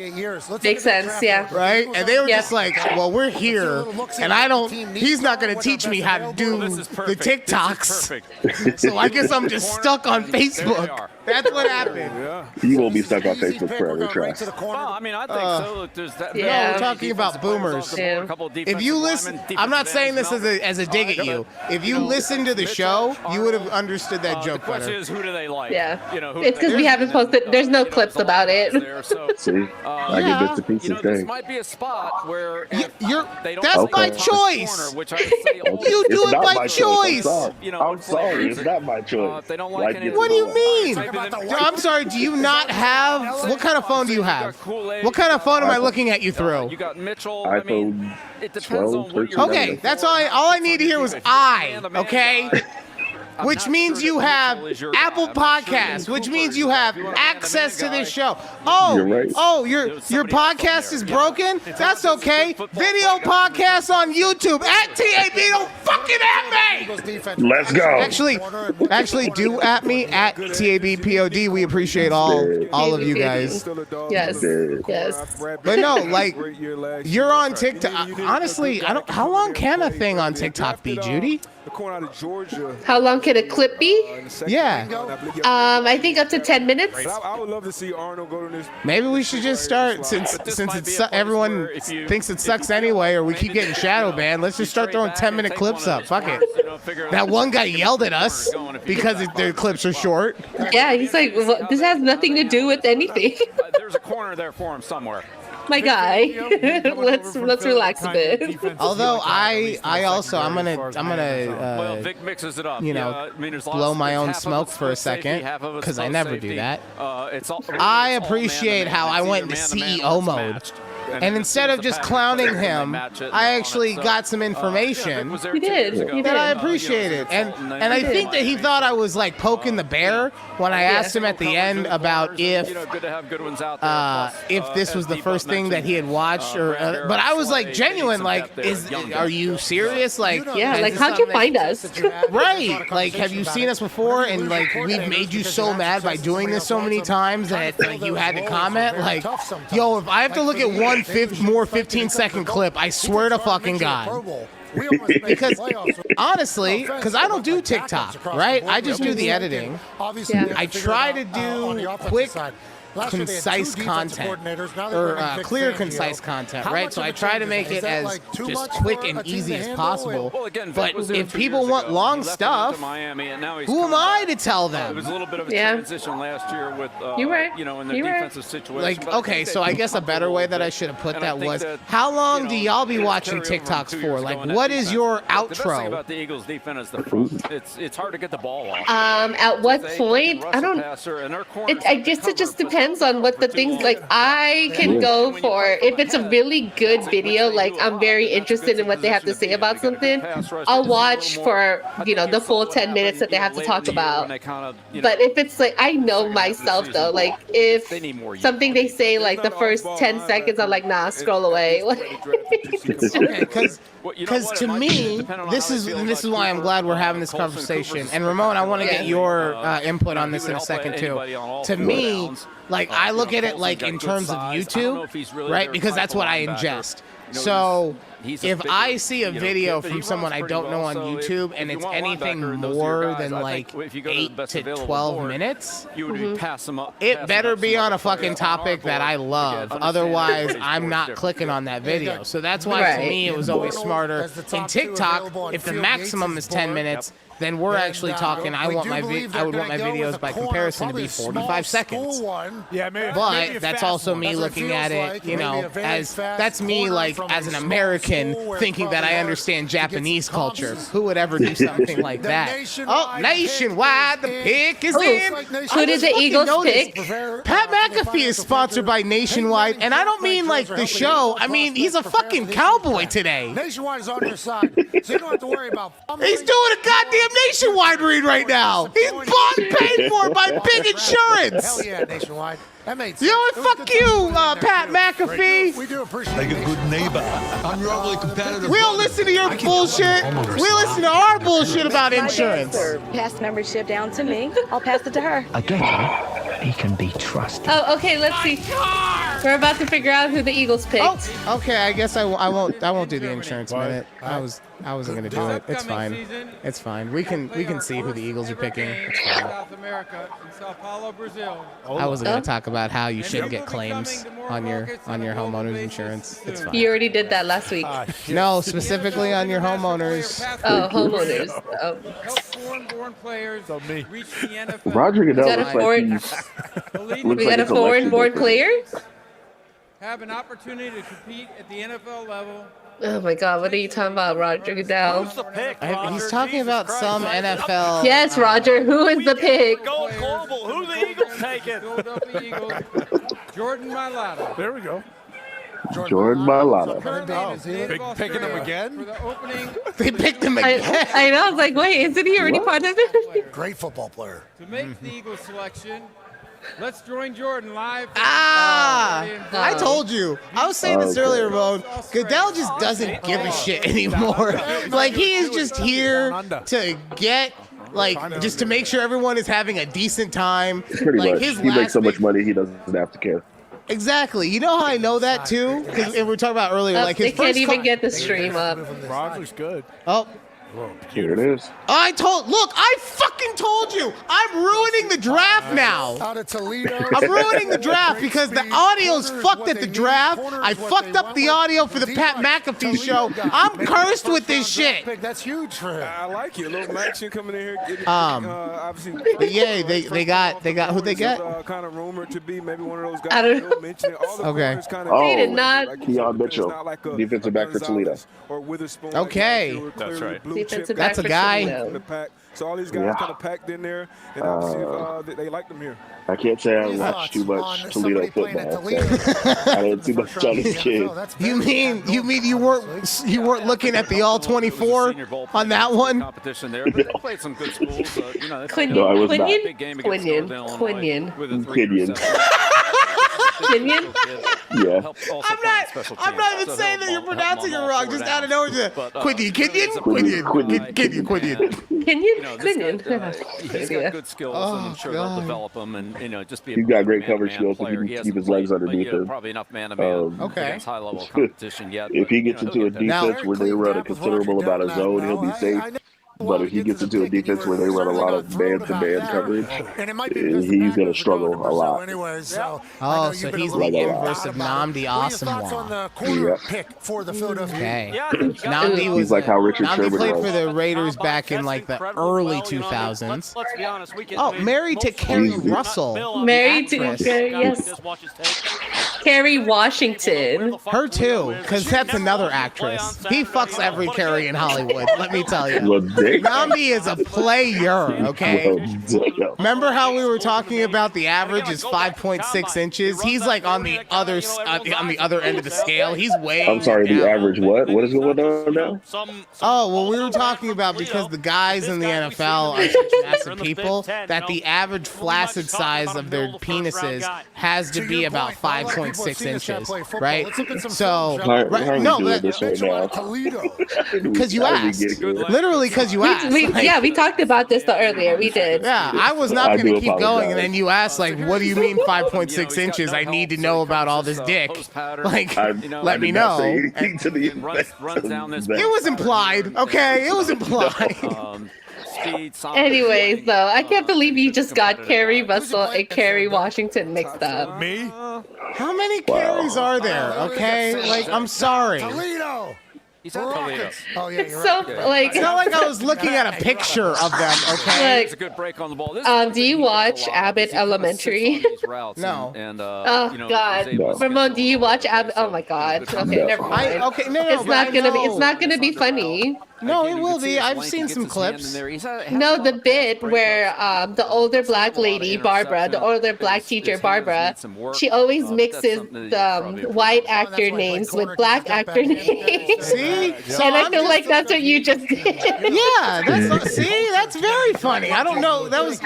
Makes sense, yeah. Right? And they were Yep. just like, well, we're here, and he's not going to teach me how to do the TikToks. So I guess I'm just stuck on Facebook. That's what happened. You won't be stuck on Facebook forever, Trash. Well, I mean, I think so. Look, there's that. Yeah. No, we're talking about boomers. Yeah. If you listen, I'm not saying this as a dig at you. If you listen to the show, you would have understood that joke The question better. is, who do they like? Yeah. You know, who It's because we haven't posted. There's no clips about it. See, I get bits and pieces. This Thing. might be a spot where they don't That's by Okay. choice. which I would say You do It's it not by my choice. I'm sorry. It's not my choice. They don't Life like gets What do you involved. mean? I'm sorry, do you not have... What kind of phone do you have? What kind of phone am I looking at you through? You got Mitchell. I mean, iPhone it depends 12, on what 13. you're Okay, that's all I need to hear was okay? Which means you have Apple Podcasts, which means you have access to this show. You're right. Your podcast is broken? That's okay. Video podcasts on YouTube at TAB. Don't fucking at me! Let's go. Actually, do at me at TABPOD. We appreciate all of you guys. Yes. Yes. But no, like, you're on TikTok. Honestly, how long can a thing on TikTok be, Judy? How long can a clip be? Yeah. I think up to 10 minutes. I would love to see Arnold go to this. Maybe we should just start since everyone thinks it sucks anyway, or we keep getting shadow banned. Let's just start throwing 10-minute clips up. Fuck it. That one guy yelled at us because their clips are short. Yeah, he's like, well, this has nothing to do with anything. There's a corner there for him somewhere. My guy, let's relax a bit. Although I'm gonna Well, Vic mixes it up. you know, I mean, there's blow lots- my it's own half of smoke it's for a safety, second, half of it's 'cause I post never do safety. that. It's all, I it's all appreciate man-to-man. how I It's went either into man-to-man CEO or it's mode. matched. And instead of just clowning him, I actually got some Vic information was there He 2 years did. ago. He that I did. appreciated. And I think that he thought I was like poking the bear when I asked him at the end about if Good to have good ones out there. if this was the first thing that he had watched, or but I was like genuine, like, are you serious? Like, Yeah, is like, this how'd you something find us? Right, like, have you seen us before? And like, we've made you so mad by doing this so many times that like you had to comment. Like, yo, if I have to look at one more 15-second clip, I swear to fucking God. Because honestly, because I don't do TikTok, right? I just do the editing. Yeah. I try to do quick, concise content, or clear, concise content, right? So I try to make it as just quick and easy as possible. Well, again, Vic But was there if 2 people years want ago. long He left stuff, to Miami, and now he's who am coming I back. to tell It was a them? little bit of a Yeah. transition last year with, You're right. you know, in the You're right. defensive situation. Like, But I okay, think so that I guess a better way that I should have put And I that think was, that, how long you do know, y'all be there's watching carryover from TikToks 2 for? years Like, ago in that what is defense. your The best thing outro? about the Eagles defense is it's hard to get the ball off. At what point? I don't. I guess it just depends on what the things like. I can go for if it's a really good video. Like, I'm very interested in what they have to say about something. I'll watch for the full 10 minutes that they have to talk about. But if it's like, I know myself though, like if something they say like the first 10 seconds, I'm like, nah, scroll away. Because to me, this is why I'm glad we're having this conversation. And Ramon, I want to get your input on this in a second too. To me, like, I look at it like in terms of YouTube, right? Because that's what I ingest. So if I see a video from someone I don't know on YouTube and it's anything more than like 8 to 12 minutes, it better be on a fucking topic that I love. Otherwise, I'm not clicking on that video. So that's why to me it was always smarter. In TikTok, if the maximum is 10 minutes, then we're actually talking. I would want my videos by comparison to be 45 seconds. Yeah, But that's also me looking at it, that's me like as an American thinking that I understand Japanese culture. Who would ever do something like that? Oh, nationwide, the pick is in. Who did the Eagles pick? Pat McAfee is sponsored by Nationwide, and I don't mean like the show. I mean he's a fucking cowboy today. Nationwide is on your side, so you don't have to worry about. He's doing a goddamn Nationwide read right now. He's bought and paid for by big insurance. Hell yeah, Nationwide. That made sense. You know what? Fuck you, Pat McAfee. We do appreciate like a good neighbor. I'm your ugly competitor. We don't listen to your bullshit. We listen to our bullshit about insurance. Pass membership down to me. I'll pass it to her. Again, he can be trusted. Oh, okay. Let's see. We're about to figure out who the Eagles picked. Oh, okay. I guess I won't do the insurance minute. I wasn't gonna do it. It's fine. It's fine. We can see who the Eagles are picking. It's fine. South America, in Sao Paulo, Brazil. I wasn't gonna talk about how you shouldn't get claims on your homeowner's insurance. It's fine. You already did that last week. No, specifically on your homeowners. Oh, homeowners. Oh. Help foreign-born players reach the NFL. Roger Goodell We got a foreign-born player? Have an opportunity to compete at the NFL level. Oh my God, what are you talking about, Roger Goodell? Who's the pick, He's talking about some NFL. Yes, Roger, who is the pick? Going global. Who the Eagles taking? Philadelphia Eagles. Jordan Mailata. There we go. Jordan Mailata. Picking him again? For the opening. They picked him again. I know. I was like, wait, isn't he already part of it? Great football player. To make the Eagles selection, let's join Jordan live. I told you. I was saying this earlier, Ramon. Goodell just doesn't give a shit anymore. Like, he is just here to get, like, just to make sure everyone is having a decent time. Pretty much. He makes so much money, he doesn't have to care. Exactly. You know how I know that, too? Because we were talking about earlier. Like, his they can't even get the stream up. Roger's good. Oh. Here it is. Look, I fucking told you. I'm ruining the draft now. Out of Toledo. I'm ruining the draft because the audio's fucked at the draft. I fucked up the audio for the Pat McAfee show. I'm cursed with this shit. That's huge for him. I like it. A little action coming in here. But yeah, they got who they get? Kind of rumored to be maybe one of those guys. I don't know. Mentioned it. All the Okay. They did not. Keon Mitchell, defensive back for Toledo. Okay. That's right. That's a guy. So all these guys kind of packed in there, and obviously they like them here. I can't say I watched too much Toledo football. So I didn't too much on this kid. You mean you weren't looking at the all 24 on that one? Competition there, but they played some good schools. No, I was not. Quinion. Kenyon? Yeah. I'm not even saying that you're pronouncing it wrong. Just out of nowhere, Quinion. He's got good skills, and I'm sure they'll develop him, and just be. He's got great coverage skills. If he can keep his legs underneath him. Probably enough man-to-man against high-level competition yet. If he gets into a defense where they run a considerable amount of zone, he'll be safe. But if he gets into a defense where they run a lot of man-to-man coverage, he's going to struggle a lot. Oh, so he's the inverse of Nnamdi Asomugha. Okay. He's like how Richard Sherman played was. for the Raiders back in like the early 2000s. Let's be honest. Oh, married to Kerry Russell. Married to yes. Kerry Washington. Her too, because that's another actress. He fucks every Kerry in Hollywood, let me tell you. Nnamdi is a player, okay? Remember how we were talking about the average is 5.6 inches? He's like on the other end of the scale. He's way I'm sorry, down. the average what? What is going on now? Oh, well, we were talking about because the guys in the NFL are such massive people that the average flaccid size of their penises has to be about 5.6 inches, right? So, because you asked. Literally because you asked. We talked about this earlier. We did. Yeah, I was not going to keep going, and then you asked, like, what do you mean 5.6 inches? I need to know about all this dick. Like, let me know. It was implied, okay? It was implied. Anyways, though, I can't believe you just got Kerry Russell and Kerry Washington mixed up. Me? How many Kerrys are there, okay? Like, I'm sorry. He's at Toledo. Oh, yeah, you're So, right. like, It's not like I was looking at a picture of them, okay? It's a good break on the ball. Do you watch Abbott Elementary? No. Oh God, Ramon, do you watch Abbott? Oh my God. Okay, never mind. It's not gonna be. It's not gonna be funny. No, it will be. I've seen some clips. No, the bit where the older black lady Barbara, the older black teacher Barbara, she always mixes the white actor names with black actor names. See? So and I feel like that's what you just did. Yeah, that's very funny. I don't know. That was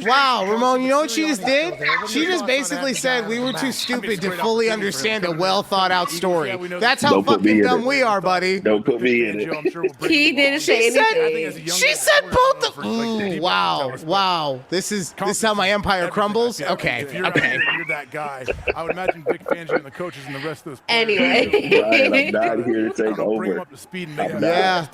wow, Ramon. You know what she just did? She just basically said we were too stupid to fully understand a well thought out story. That's how fucking dumb we are, buddy. Don't put me in it. He didn't say anything. She said both of. Ooh, wow. This is how my empire crumbles. Okay. If you're that guy, I would imagine Vic Fangio and the coaches and the rest of those. Anyway. Brian, I'm not here to take over. Yeah.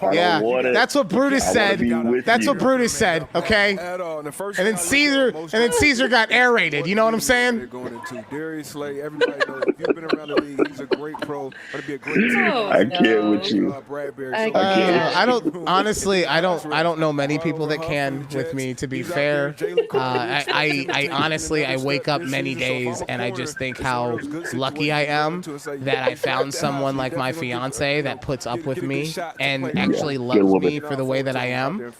That's what Brutus said. That's what Brutus said. Okay. And then Caesar got aerated. You know what I'm saying? Going into Darius Slay. Everybody knows if you've been around the league, he's a great pro. Going to be a great team. I can't with you. I don't. Honestly, I don't know many people that can with me. To be fair, I honestly wake up many days and I just think how lucky I am that I found someone like my fiance that puts up with me and actually loves me for the way that I am.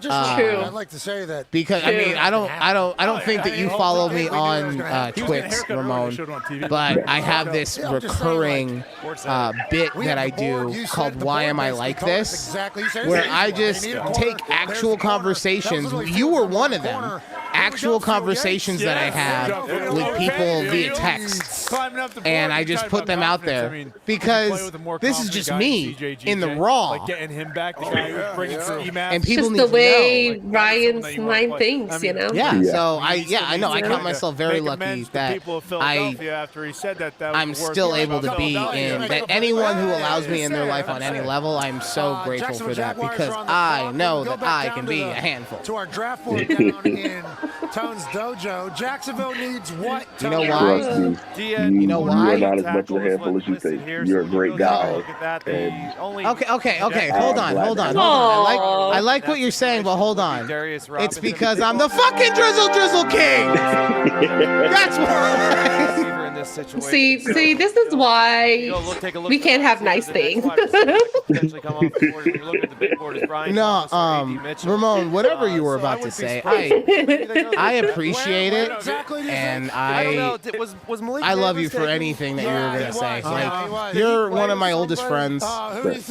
I'd like to say that because I mean I don't think that you follow me on Twix, Ramon, but I have this recurring bit that I do called "Why Am I Like This?" where I just take actual conversations. You were one of them. Actual conversations that I have with people via text, and I just put them out there because this is just me in the raw. And people just need the to way know. Ryan's mind thinks, you know. Yeah. So I know I count myself very lucky that I'm still able to be in that. Anyone who allows me in their life on any level, I'm so grateful for that because I know that I can be a handful. To our draft board down in Tone's Dojo, Jacksonville needs what? You know why? Trust me. You know why? You're not as much of a handful as you think. You're a great guy. Okay. Hold on. I like what you're saying, but hold on. It's because I'm the fucking Drizzle King. That's why. See, this is why we can't have nice things. No, Ramon, whatever you were about to say, I appreciate it, and I love you for anything that you were gonna say. Like, you're one of my oldest friends,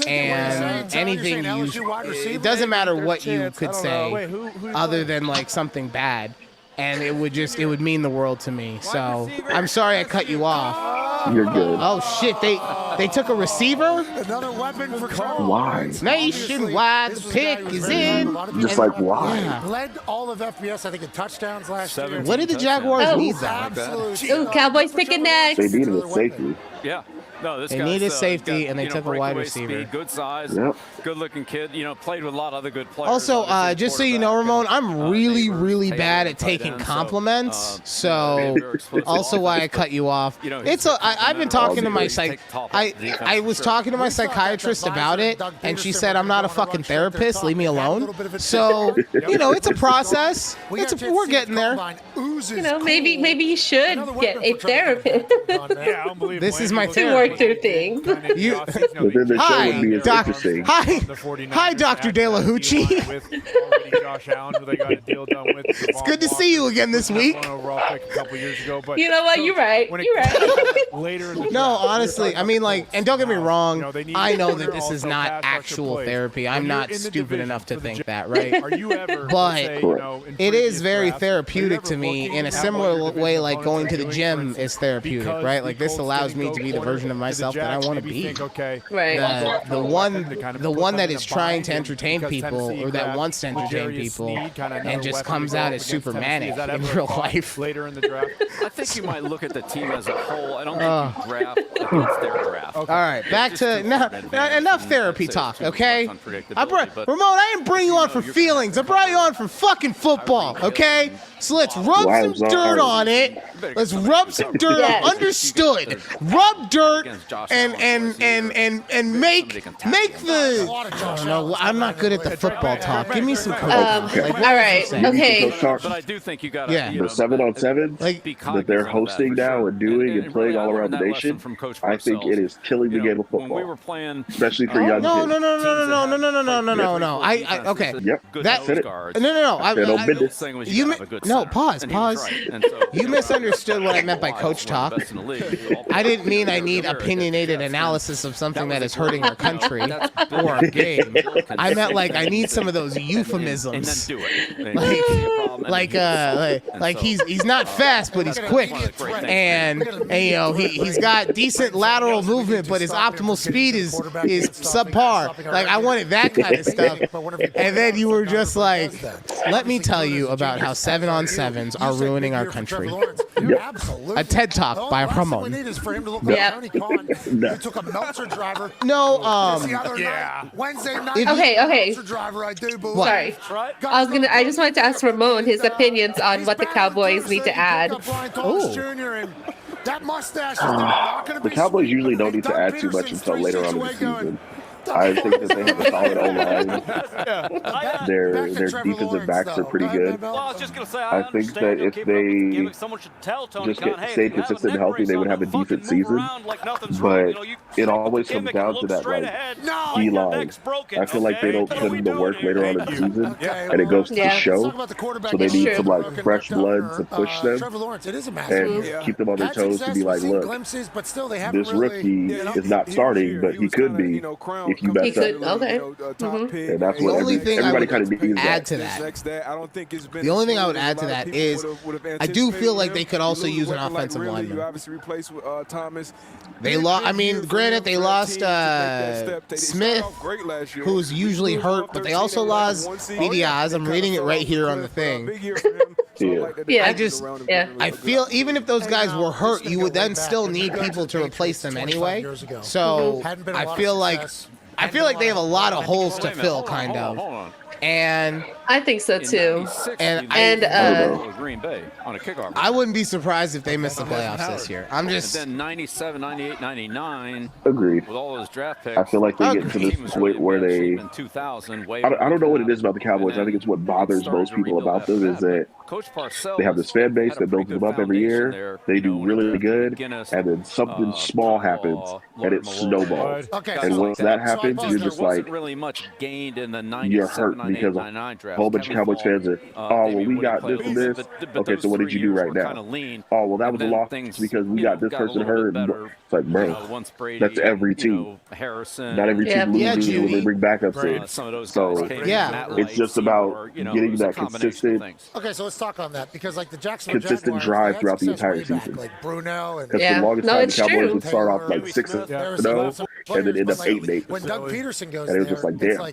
and anything it doesn't matter what you could say, other than like something bad. And it would mean the world to me. So I'm sorry I cut you off. You're good. Oh shit, they took a receiver? Another weapon for Carl. Why? Nationwide, the pick is in. Just like why? Yeah. Led all of FBS, I think, in touchdowns last year. What did the Jaguars need that? Ooh, Cowboys picking next. They needed a safety. Yeah. No, they needed safety, and they took a wide receiver. Speed, good size, good-looking kid. You know, played with a lot of other good players. Also, just so you know, Ramon, I'm really bad at taking compliments. So, also why I cut you off. I've been talking to my I was talking to my psychiatrist about it, and she said I'm not a fucking therapist. Leave me alone. So, it's a process. We're getting there. Maybe you should get a therapist. This is my to therapy. work through things. Hi, Dr. De La Hoochie. It's good to see you again this week. You know what? You're right. No, honestly, I mean, like, and don't get me wrong, I know that this is not actual therapy. I'm not stupid enough to think that, right? But it is very therapeutic to me in a similar way like going to the gym is therapeutic, right? Like, this allows me to be the version of myself that I want to be. Right. The one that is trying to entertain people or that wants to entertain entertain people and just comes out as super manic in real life. Later in the draft, I think you might look at the team as a whole. I don't think you draft against their draft. All right, back to enough therapy talk, okay? Ramon, I didn't bring you on for feelings. I brought you on for fucking football, okay? So let's rub some dirt on it. Let's rub some dirt on. Understood. Rub dirt and make the. I don't know. I'm not good at the football talk. Give me some coaching. All right. Okay. But I do think you got the 7-on-7 that they're hosting now and doing and playing all around the nation. I think it is killing the game of football. We were playing, especially for young kids. No. Okay. Yep. That said it. No. Pause. You misunderstood what I meant by coach talk. I didn't mean I need opinionated analysis of something that is hurting our country or our game. I meant like I need some of those euphemisms. Like he's not fast, but he's quick, and you know he's got decent lateral movement, but his optimal speed is subpar. Like I wanted that kind of stuff, and then you were just like, let me tell you about how 7-on-7s are ruining our country. A TED Talk by Ramon. Took a Meltzer driver. No, Wednesday night. Okay. Driver, I do believe. Sorry. I just wanted to ask Ramon his opinions on what the Cowboys need to add. That mustache is not going to be. The Cowboys usually don't need to add too much until later on in the season. I think that they have a solid O-line. Their defensive backs are pretty good. I think that if they just stayed consistent and healthy, they would have a decent season. But it always comes down to that D-line. I feel like they don't put in the work later on in the season, and it goes to show. So they need some fresh blood to push them and keep them on their toes to be like, look, this rookie is not starting, but he could be. If you mess up. And that's what everybody kind of needs. Add to that. The only thing I would add to that is I do feel like they could also use an offensive lineman. They lost. I mean, granted, they lost Smith, who's usually hurt, but they also lost Diaz. I'm reading it right here on the thing. I feel even if those guys were hurt, you would then still need people to replace them anyway. So I feel like they have a lot of holes to fill, kind of. And I think so too. And Green Bay on a kickoff. I wouldn't be surprised if they miss the playoffs this year. I'm just. And then 97, 98, 99. Agreed. With all those draft picks. I feel like they get to this point where they. I don't know what it is about the Cowboys. I think it's what bothers most people about them is that they have this fan base that builds them up every year. They do really good, and then something small happens, and it snowballs. And once that happens, you're just like, you're hurt because a whole bunch of Cowboys fans are, we got this and this. Okay, so what did you do right now? Oh, well, that was a loss because we got this person hurt. It's like, bro, that's every team. Not every team loses when they bring backups in. So, it's just about getting that consistent. Okay, so let's talk on that because like the Jacksonville consistent drive throughout the entire season. Like Bruno and because the longest time the Cowboys would start off like 6-0 and then end up 8-8. When Doug Peterson goes and it was just like, damn,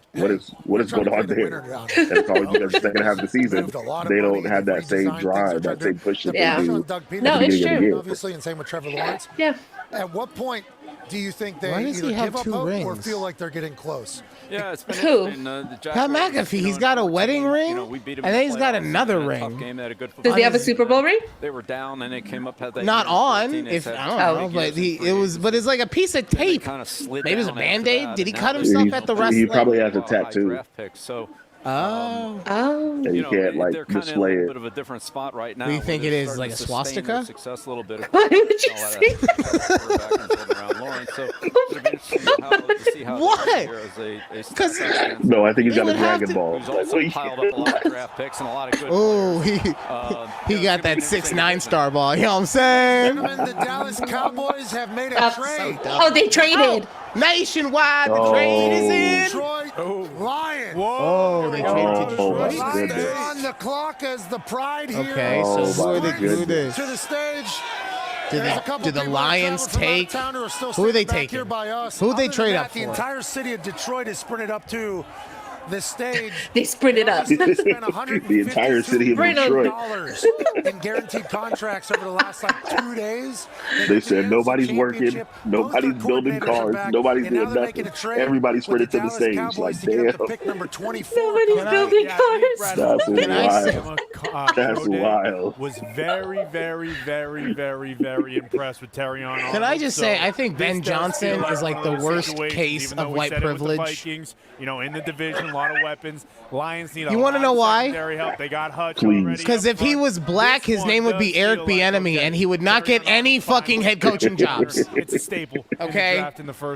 what is going on there? And it's always because the second half of the season they don't have that same drive, that same push that they do. No, it's true. Obviously, and same with Trevor Lawrence. Yeah. At what point do you think they either give up hope or feel like they're getting close? Yeah, it's been Who? Pat McAfee. He's got a wedding ring, and then he's got another ring. Does he have a Super Bowl ring? They were down, and they came up. Not on. If I don't know, but it's like a piece of tape. Maybe it was a Band-Aid. Did he cut himself at the wrestling? He probably has a tattoo. And you can't display it. A bit of a different spot right now. Do you think it is like a swastika? Success a little bit. Why would you say what? Because no, I think he's got a Dragon Ball. Piled up a lot of draft picks and a lot of good. Oh, he got that 6'9" star ball. You know what I'm saying? Gentlemen, the Dallas Cowboys have made a trade. Oh, they traded. Nationwide, the trade is in. Detroit Lions. Whoa, they traded to Detroit. Lions are on the clock as the Pride here. Okay, so who are they do this? To the stage. Did the Lions take? Who are they taking? Who they trade up for? The entire city of Detroit is sprinted up to the stage. They sprint it up. The entire city of Detroit. In guaranteed contracts over the last 2 days. They said nobody's working, nobody's building cars, nobody's doing nothing. Everybody sprinted to the stage. Like, damn. Nobody's building cars. That's wild. That's wild. Was very, very, very, very, very impressed with Terrion Arnold. Can I just say, I think Ben Johnson is like the worst case of white privilege. Vikings, in the division, a lot of weapons. Lions need You want to know why? help. They got Hutch because if he was black, his name would be Eric Bieniemy, and he would not get any fucking head coaching jobs. It's a staple. Okay.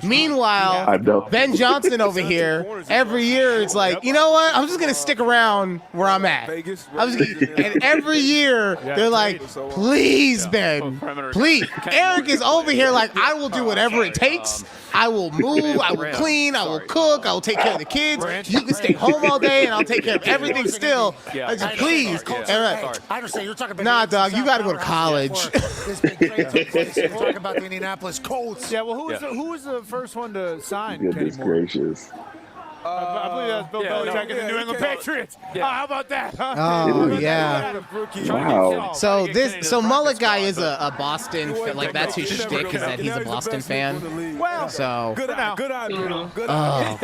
Meanwhile, Ben Johnson over here, every year it's like, you know what? I'm just gonna stick around where I'm at. And every year they're like, please, Ben, please. Eric is over here like, I will do whatever it takes. I will move. I will clean. I will cook. I will take care of the kids. You can stay home all day, and I'll take care of everything still. Please. I understand. You're talking about nah, dog. You got to go to college. You're talking about the Indianapolis Colts. Yeah. Well, who was the first one to sign? Goodness gracious. I believe that's Bill Belichick and the New England Patriots. How about that? Huh? Oh, yeah. Wow. So Mullet guy is a Boston, like that's his shtick, is that he's a Boston fan. Well, so. Good eye, Oh, God,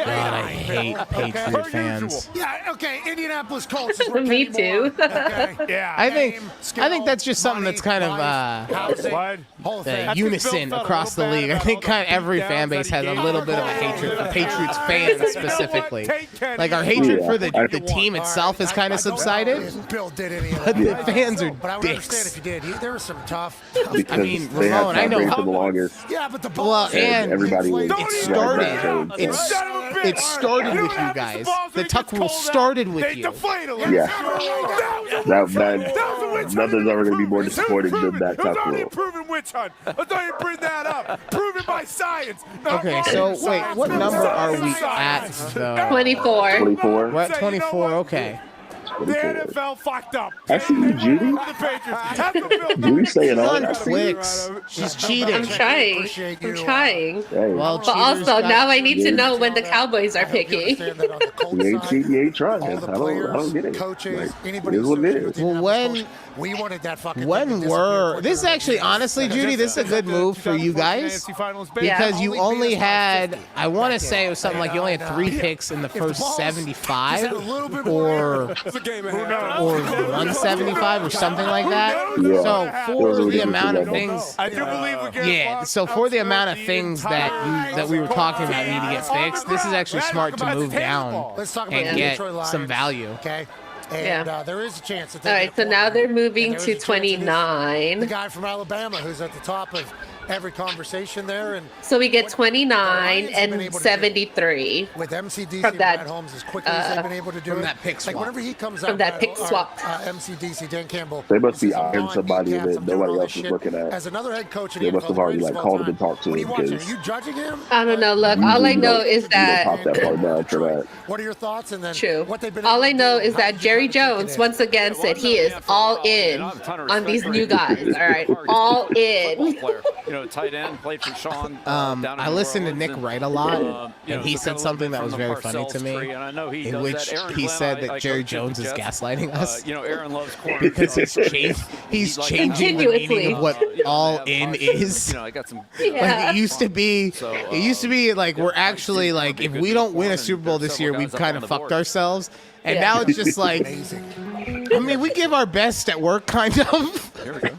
I hate Patriot fans. Yeah, okay, Indianapolis Colts. Me too. Yeah. I think that's just something that's kind of unison across the league. I think kind of every fan base has a little bit of a hatred for Patriots fans specifically. Like our hatred for the team itself has kind of subsided. Bill did any of But that. the fans are But I would understand dicks. if you did. There was some tough. I mean, they had Ramon, I know Tom Brady how. for the longest. Yeah, but the Well, and everybody was it started with you guys. The tuck rule started with you. Yeah. Nothing's ever going to be more disappointing than that tuck rule. Proven witch hunt. I thought you bring that up. Proven by science. Okay, so wait, what number are we at though? 24. 24. We're at 24. Okay. The NFL fucked up. I see you, Judy. Judy staying on on. clicks. She's cheating. I'm trying. Hey, well, but also now I need to know when the Cowboys are picking. You ain't cheating, you ain't trying. I don't get it. Coaches, anybody. It is what it is. Well, we wanted that fucking. This is actually, honestly, Judy, this is a good move for you guys because you only had, I want to say it was something like you only had 3 picks in the first 75 or 175 or something like that. Yeah. So for the amount of things, so for the amount of things that we were talking about need to get fixed, this is actually smart to move down and get some value. Okay. And there is a chance that all right, so now they're moving to 29. The guy from Alabama who's at the top of every conversation there, and so we get 29 and 73 with MCDC from that, and Holmes as quickly as they've been able to do from it. that pick swap. Like whenever he comes from out, that pick swap. MCDC Dan Campbell. They must be eyeing somebody that nobody else is looking at. As another head coach, They must have already called him and talked to him. Are you judging him? I don't know. Look, all I know is that. Pop that part down for that. What are your thoughts? And then true. What they've been all I know is that Jerry Jones once again said he is all in on these new guys. All right, all in. Tight end, played for Sean. I listened to Nick Wright a lot, and he said something that was very funny to me, in which he said that Jerry Jones is gaslighting us Aaron loves corner because he's changing the meaning of what all in is. I got some. Like it used to be like we're actually like if we don't win a Super Bowl this year, we've kind of fucked ourselves, and now it's just like, I mean, we give our best at work, kind of. There we go.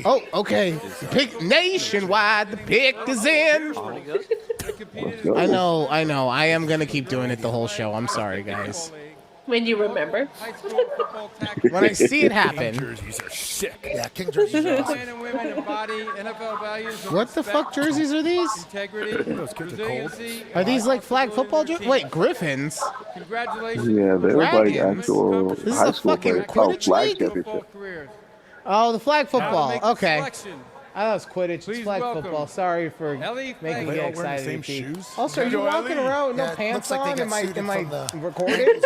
Oh, okay. Pick nationwide. The pick is in. I know. I am gonna keep doing it the whole show. I'm sorry, guys. When you remember. When I see it happen. Jerseys are sick. Yeah, King jerseys are awesome. What the fuck jerseys are these? Are these like flag football jerseys? Wait, Griffins? Yeah, they're like actual high school players. Oh, flag championship. Oh, the flag football. Okay. I thought it was Quidditch. It's flag football. Sorry for making me get excited. Also, are you walking around with no pants on? Am I recording?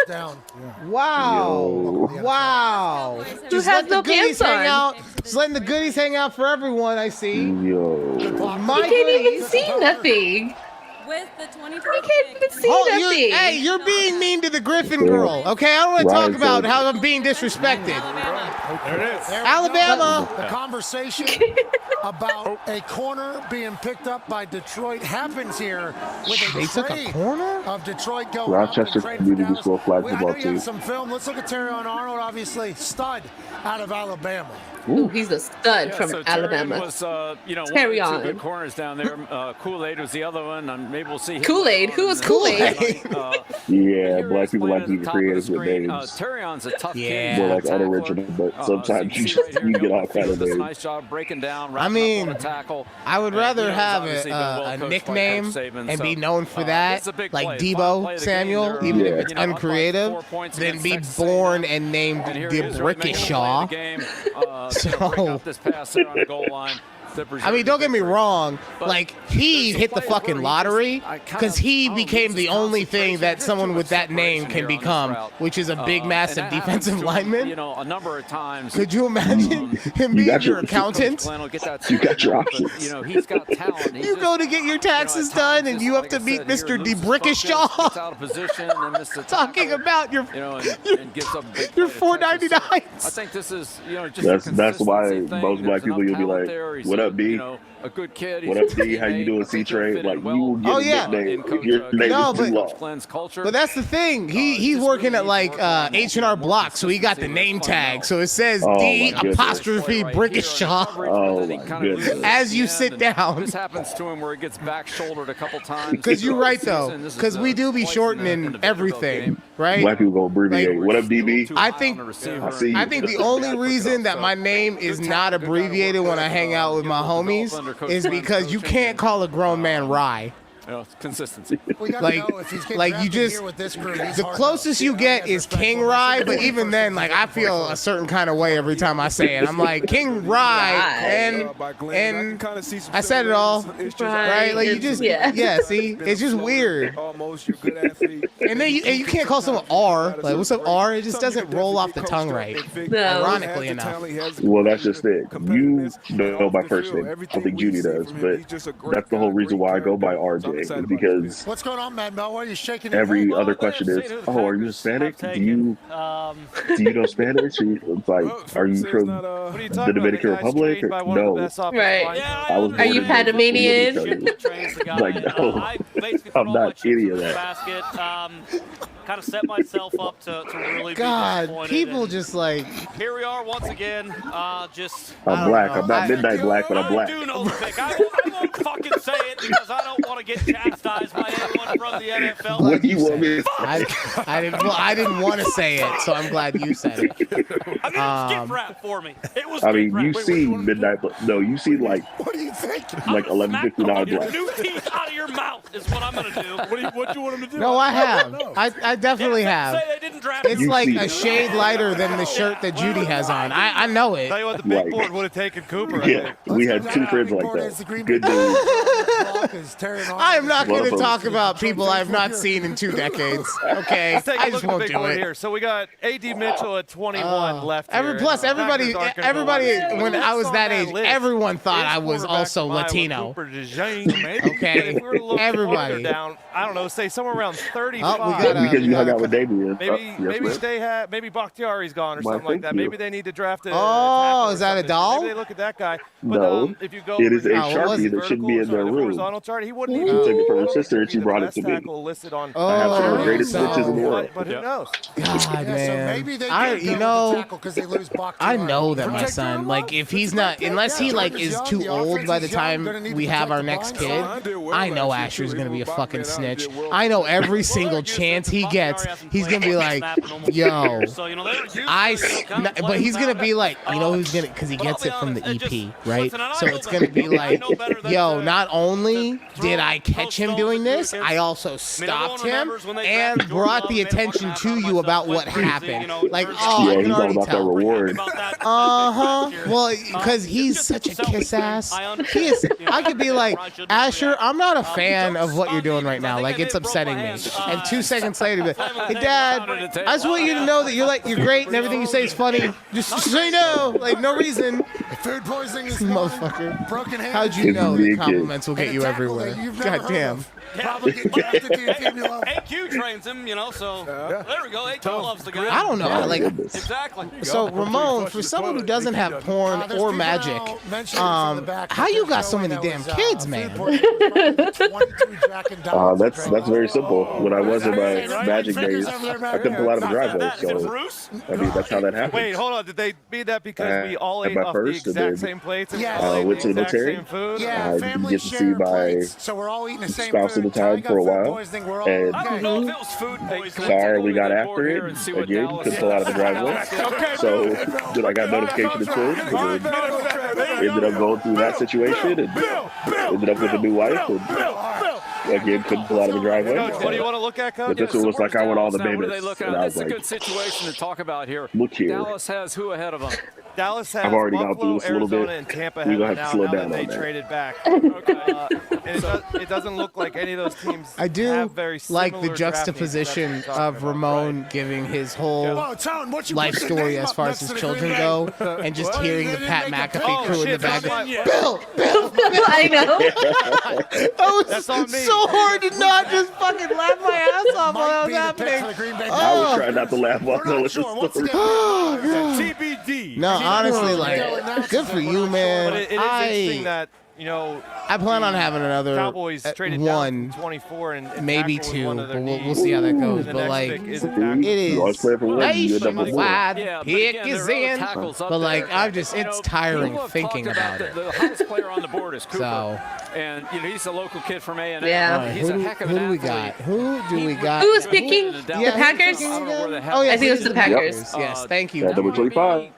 Wow. Wow. Just has no pants on. Just letting the goodies hang out for everyone, I see. Yo. You can't even see nothing. with the 2020. I can't even see that thing. Hey, you're being mean to the Griffin girl. Okay, I don't want to talk about how I'm being disrespected. There it is. Alabama. The conversation about a corner being picked up by Detroit happens here with a They took a corner of Detroit going Rochester up and Community School flag I football know you have team. some film. Let's look at Terrion Arnold, obviously stud out of Alabama. Ooh, he's a stud from so Alabama. Was, one of the Terrion. two good corners down there. Kool-Aid was the other one. And maybe we'll see him. Kool-Aid? Who was Kool-Aid? Yeah, black people like to be creative with names. Terrion's a tough kid. More like unoriginal, but sometimes you get all kind of names. Nice job breaking down. I mean, I would rather have a nickname and be known for that, like Debo Samuel, even if it's uncreative, than be born and named DeBrickishaw. So, I mean, don't get me wrong. Like, he hit the fucking lottery because he became the only thing that someone with that name can become, which is a big, massive defensive lineman. A number of times. Could you imagine him being your accountant? You got your options. He's got talent. You go to get your taxes done, and you have to meet Mr. DeBrickishaw. Talking about your $4.99. I think this is That's why most black people, you'll be like, what up, B? A good kid. What up, D? How you doing, C-Trade? Like, you will get a nickname if your name is too long. But that's the thing. He's working at like H&R Block, so he got the name tag. So it says D''Brickishaw. Oh my goodness. As you sit down. This happens to him where he gets back shouldered a couple times. Because you're right though. Because we do be shortening everything, right? Black people go abbreviate. What up, DB? I think the only reason that my name is not abbreviated when I hang out with my homies is because you can't call a grown man Rye. Consistency. Like you just, the closest you get is King Rye, but even then, like I feel a certain kind of way every time I say it. I'm like King Rye, and I said it all, right? Like you just, see, it's just weird. And then you can't call someone R. Like what's up, R? It just doesn't roll off the tongue right. No. Ironically enough. Well, that's just it. You know my first name. I think Judy does, but that's the whole reason why I go by RJ. Because what's going on, Mad Mel? Why are you shaking? Every other question is, "Oh, are you Hispanic? Do you know Spanish?" It's like, "Are you from the Dominican Republic?" No. Right. Are you Panamanian? Like, no, I'm not any of that. Kind of set myself up to really God, be disappointed. People just like. Here we are once again. I'm black. I'm not midnight black, but I'm black. I do know the pick. I won't fucking say it because I don't want to get chastised by anyone from the NFL. What do you want me? I didn't want to say it, so I'm glad you said it. I mean, skip rap for me. It was. I mean, you see midnight. No, you see like. What do you think? Like 11:59 black. Your new teeth out of your mouth is what I'm gonna do. What do you want him to do? No, I have. I definitely have. It's like a shade lighter than the shirt that Judy has on. I know it. Tell you what, the big board would have taken Cooper. Yeah, we had two friends like that. Good dude. I am not going to talk about people I have not seen in 2 decades. Okay, Let's take a I look just at the won't big do board it. Here. So we got A.D. Mitchell at 21 left. Plus, everybody, when I was that age, everyone thought I was also Latino. Okay, everybody. Down, I don't know, say somewhere around 35. Because you hung out with Damian. Maybe Bakhtiari's gone or something like that. Maybe they need to draft a. Oh, is that a doll? Maybe they look at that guy. But, no, if you go it is a Sharpie that shouldn't be in their room. Chart, he wouldn't She took it from her sister and she brought it to me. I have some of the greatest stitches in the world. But who knows? God, man. I know that my son, like, if he's not, unless he like is too old by the time we have our next kid, I know Asher's gonna be a fucking snitch. I know every single chance he gets, he's gonna be like, yo, but he's gonna be like, you know who's gonna, because he gets it from the EP, right? So it's gonna be like, yo, not only did I catch him doing this, I also stopped him and brought the attention to you about what happened. Like, oh, I can already tell. Well, because he's such a kiss ass. I could be like, Asher, I'm not a fan of what you're doing right now. Like, it's upsetting me. And 2 seconds later, be like, hey, Dad, I just want you to know that you're great and everything you say is funny. Just so you know, like, no reason. Food poisoning is motherfucker. Broken hand. How'd you know that compliments will get you everywhere? God damn. Probably get drafted to your team you love. AQ trains him, so there we go. AQ loves the guy. I don't know. Exactly. So Ramon, for someone who doesn't have porn or magic, how you got so many damn kids, man? That's very simple. When I was in my magic days, I couldn't pull out of the driveway, so I mean that's how that happened. Wait, hold on. Did they mean that because we all ate my off the first, exact same plates? And went to the military. I didn't get to see my spouse at the time for a while, and sorry, we got after it. Again, couldn't pull out of the driveway. So then I got notification of twins, and then ended up going through that situation, and ended up with a new wife, and again couldn't pull out of the driveway. What do you want to look at, Coach? But this one was like I want all the babies, and I was It's a like, good situation to talk about here. Look here. Dallas has who ahead of them? Dallas has I've already Buffalo, gone through this a little Arizona, bit. and Tampa We're have gonna have to slow now down that on they that. traded back. And it doesn't look like any of those teams I do have very like the similar draft juxtaposition needs. of Ramon giving his whole life story as far as his children go, and just hearing the Pat McAfee crew in the back. Bill! I know. That was so hard to not just fucking laugh my ass off while that was happening. I was trying not to laugh while telling the story. TBD. No, honestly, like, good for you, man. But it is interesting that, I plan on having another Cowboys traded one, down 24 and maybe tackle was two, one of but their we'll needs. see how that goes. The But next like, pick is it tackle. is nationwide. Yeah, but Pick again, is there are in. tackles up But like, there. I'm just, it's tiring people have thinking talked about it. The highest player on the board is Cooper. So, And he's a local kid from A&M. Yeah. He's a heck of an who do we athlete. got? Who do we got? Who was picking the Packers? Oh, yeah, I think it was the Packers. Yes, thank you. Yeah, number 25.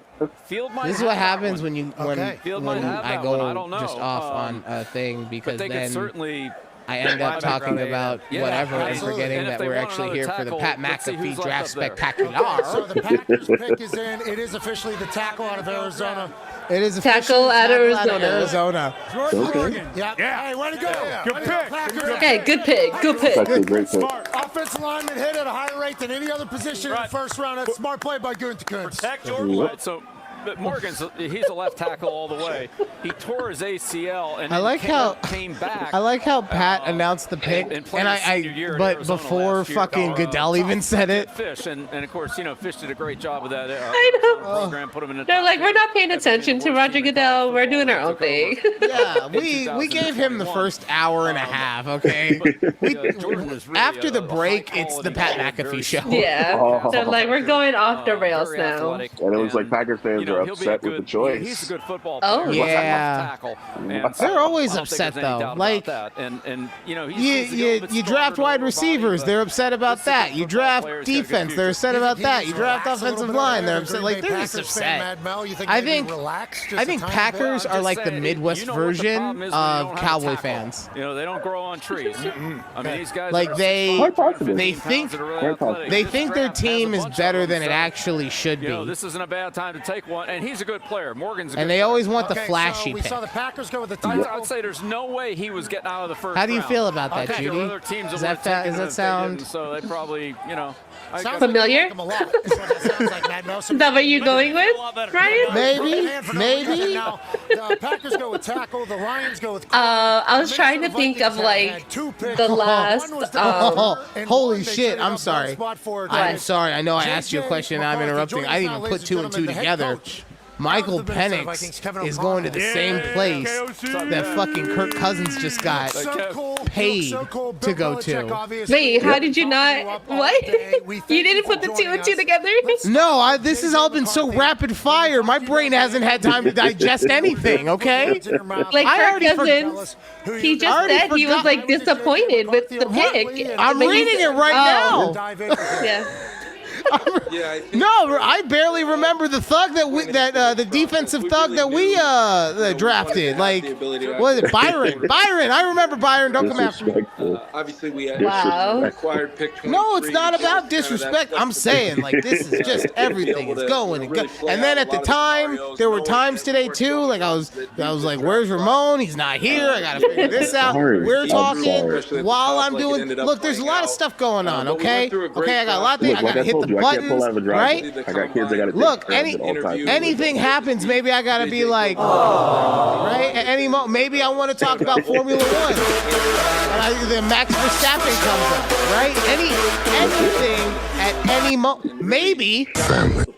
This is what happens when you when I I go don't know. just off on a thing, because But they could then certainly I end up talking about Yeah, whatever and absolutely. forgetting And if that they we're want actually another here for the tackle, Pat let's see McAfee who's Draft left up there. Spectacular. So the Packers pick is in. It is officially the tackle out of Arizona. It is Tackle out of Arizona. Okay. Yeah. Hey, way to go. Good pick. Hey, good pick. Good pick. That's a great pick. Offensive lineman hit at a higher rate than any other position in the first round. That's smart play by Gunther Kuntz. Protect Jordan. Right, so but Morgan's he's a left tackle all the way. He tore his ACL and I then like came back. I like how Pat announced the pick, and played and his senior year in but Arizona before last year. fucking Goodell even said it. Fish and of course Fish did a great job with that. I know. Program put him in. They're like, we're not paying attention to Roger Goodell. We're doing our own thing. Yeah, we gave him the first hour and a half. Okay, after the break, it's the Pat McAfee show. Yeah. They're like, we're going off the rails now. And it was like Packers fans are upset with the choice. He's a good football Oh, player. yeah. They're always upset though. Like, you draft wide receivers, they're upset about that. You draft defense, they're upset about that. You draft offensive line, they're upset. Like, they're just upset. I think Packers are like the Midwest version of Cowboy fans. They don't grow on trees. I mean, these guys Like, they think they their team is better than it actually should be. This isn't a bad time to take one, and he's a good player. Morgan's a good And they player. always want the flashy so we pick. saw the Packers go with the I'd say there's no way he was getting out of the first How do you round. feel about that, There Judy? were other teams Does that that would have taken does him that if they sound? didn't, so they probably, Familiar? Is that what you're going with, Ryan? Maybe. Now, the Packers go with tackle. The Lions go with. I was trying to think of like the last. Holy shit! I'm sorry. I'm sorry. I know I asked you a question and I'm interrupting. I didn't even put two and two together. Michael Penix is going to the same place that fucking Kirk Cousins just got paid to go to. Wait, how did you not? What? You didn't put the two and two together? No, this has all been so rapid fire. My brain hasn't had time to digest anything. Okay. Like Kirk Cousins, he just said he was like disappointed with the pick. I'm reading it right now. Yeah. No, I barely remember the thug the defensive thug that we drafted. Like, what is it, Byron? I remember Byron. Don't come after me. Obviously, we acquired pick 23. No, it's not about disrespect. I'm saying, like, this is just everything is going. And then at the time, there were times today too. Like I was like, "Where's Ramon? He's not here. I gotta figure this out." We're talking while I'm doing. Look, there's a lot of stuff going on. Okay, I got a lot of things. I gotta hit the buttons, out of a driver. right? I got kids. I got to Look, anything happens, maybe I gotta be like, right? At any moment, maybe I want to talk about Formula One. The Max Verstappen comes up, right? Anything at any moment, maybe,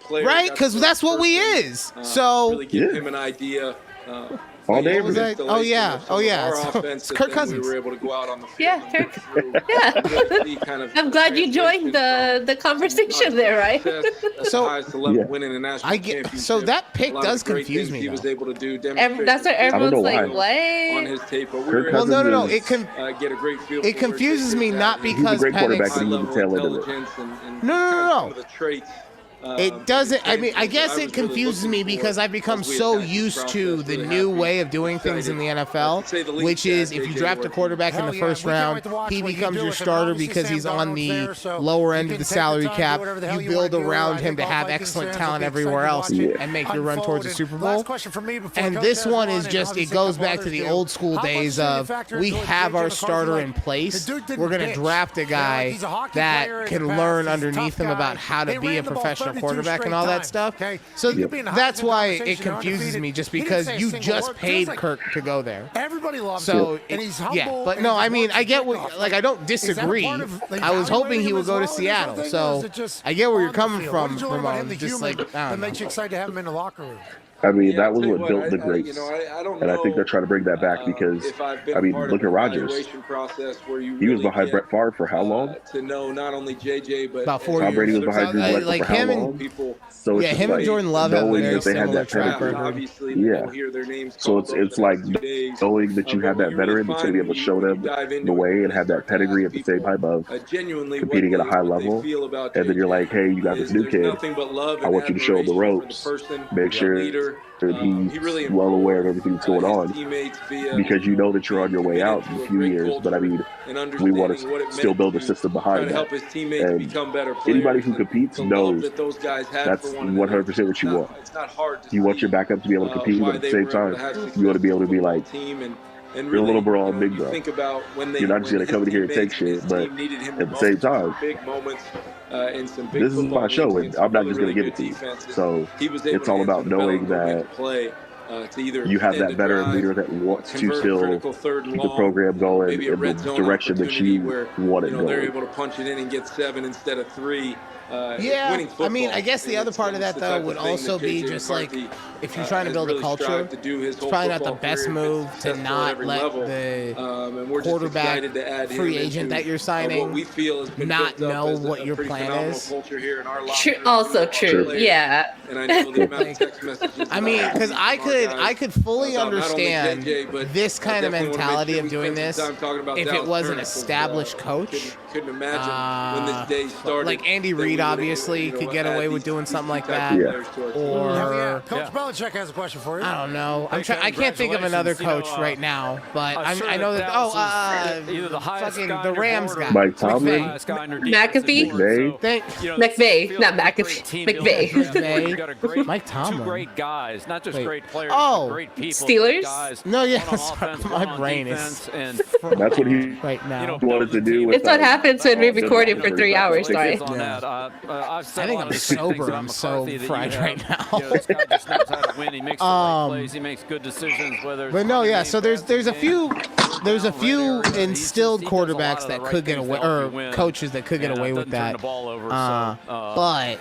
right? Because that's what we is. So really give him an idea. All day, oh yeah. So, Kirk Cousins. We were able to go out on the field. Yeah, Kirk. Yeah. I'm glad you joined the conversation there, right? So that pick A lot does of great confuse things me. He was able to do. That's what everyone's like, what? On his tape, but we were Well, able no. to get a great feel. It confuses me not because he's a great quarterback, Penix. and he's the tail end of it. No. The traits. It doesn't. I mean, I guess it confuses me because I've become so used to the new way of doing things in the NFL, which is if you draft a quarterback in the first round, he becomes your starter because he's on the lower end of the salary cap. You build around him to have excellent talent everywhere else and make your run towards a Super Bowl. And this one is just, it goes back to the old school days of we have our starter in place. We're going to draft a guy that can learn underneath him about how to be a professional quarterback and all that stuff. So that's why it confuses me, just because you just paid Kirk to go there. Everybody loves him. And he's humble. Yeah, but no, I mean, I get what, like, I don't disagree. I was hoping he would go to Seattle, so I get where you're coming from, Ramon. Just like, I that don't know. makes you excited to have him in the locker room. I mean, that was what built the greats, and I think they're trying to bring that back because, I mean, look at Rodgers. He was behind Brett Favre for how long? To know not only JJ, but about 4 years. Tom Brady was behind Drew Bledsoe for how long? So it's him and Jordan Love have a very similar track record. Yeah. So it's like knowing that you have that veteran that's going to be able to show them the way and have that pedigree at the same time of competing at a high level, and then you're like, hey, you got this new kid. I want you to show him the ropes. Make sure that he's well aware of everything that's going on, because you know that you're on your way out in a few years. But I mean, we want to still build a system behind that. And anybody who competes knows that's 100% what you want. You want your backup to be able to compete, but at the same time, you want to be able to be like, you're a little bro on big bro. You're not just going to come in here and take shit, but at the same time, this is my show, and I'm not just going to give it to you. So it's all about knowing that you have that veteran leader that wants to still keep the program going in the direction that you want it going. They're able to punch it in and get 7 instead of 3. Yeah, I mean, I guess the other part of that, though, would also be just like, if you're trying to build a culture, it's probably not the best move to not let the quarterback free agent that you're signing not know what your plan is. Also true, yeah. I mean, because I could fully understand this kind of mentality of doing this if it was an established coach. Couldn't imagine when this day started. Like Andy Reid obviously could get away with doing something like that. Or Coach Belichick has a question for you. I don't know. I can't think of another coach right now, but I know that. Fucking the Rams guy. Mike Tomlin. McAfee. McVay, not McAfee. McVay. Mike Tomlin. Two great guys, not just great players, but great people. Steelers. No, yeah, my brain is. That's what he right now wanted to do. It's what happens when we recorded for 3 hours, sorry. I think I'm sober. I'm so fried right now. This guy just knows how to win. He makes the right plays. He makes good decisions. But no, yeah. So there's a few instilled quarterbacks that could get away, or coaches that could get away with that. But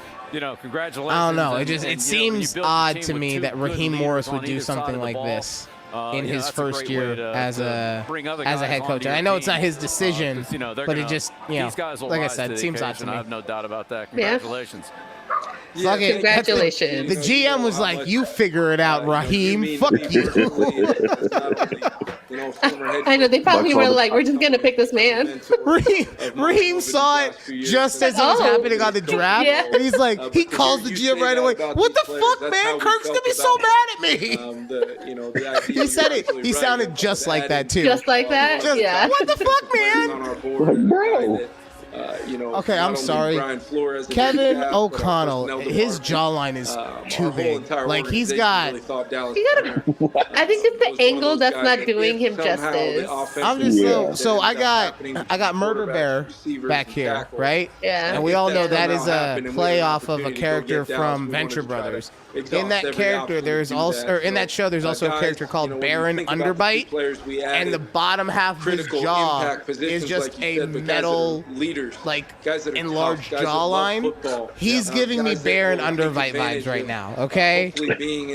congratulations. I don't know. It seems odd to me that Raheem Morris would do something like this in his first year as a head coach. And I know it's not his decision, but it just, like I said, it seems odd to me. I have no doubt about that. Congratulations. Yeah, congratulations. The GM was like, "You figure it out, Raheem. Fuck you." I know, they probably were like, "We're just gonna pick this man." Raheem saw it just as it was happening on the draft, and he's like, he calls the GM right away. What the fuck, man? Kirk's gonna be so mad at me. He said it. He sounded just like that too. Just like that? Yeah. What the fuck, man? Bro. Okay, I'm sorry. Kevin O'Connell, his jawline is too big. Like he's got. I think it's the angle that's not doing him justice. I'm just so I got Murder Bear back here, right? Yeah. And we all know that is a play off of a character from Venture Brothers. In that character, in that show, there's also a character called Baron Underbite, and the bottom half of his jaw is just a metal, like enlarged jawline. He's giving me Baron Underbite vibes right now. Okay,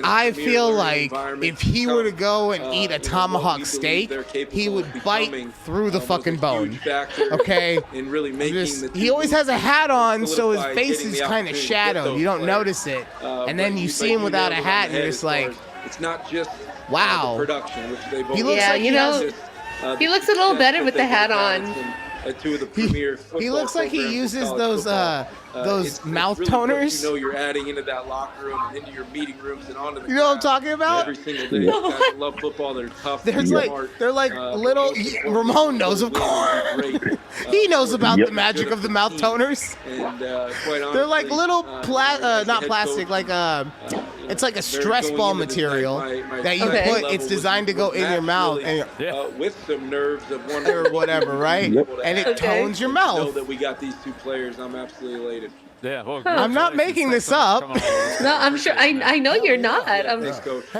I feel like if he were to go and eat a tomahawk steak, he would bite through the fucking bone. Okay, he always has a hat on, so his face is kind of shadowed. You don't notice it, and then you see him without a hat, and you're just like, it's not just wow. He looks like he looks a little better with the hat on. He looks like he uses those mouth toners. You're adding into that locker room and into your meeting rooms and onto the. You know what I'm talking about? Every single day, guys love football. They're tough. They're like little. Ramon knows, of course. He knows about the magic of the mouth toners. And quite honestly, they're like little not plastic, like it's like a stress ball material that you put. It's designed to go in your mouth and with some nerves of one or whatever, right? And it tones your mouth. Know that we got these two players. I'm absolutely elated. Yeah, well, I'm not making this up. No, I'm sure. I know you're not. Hey,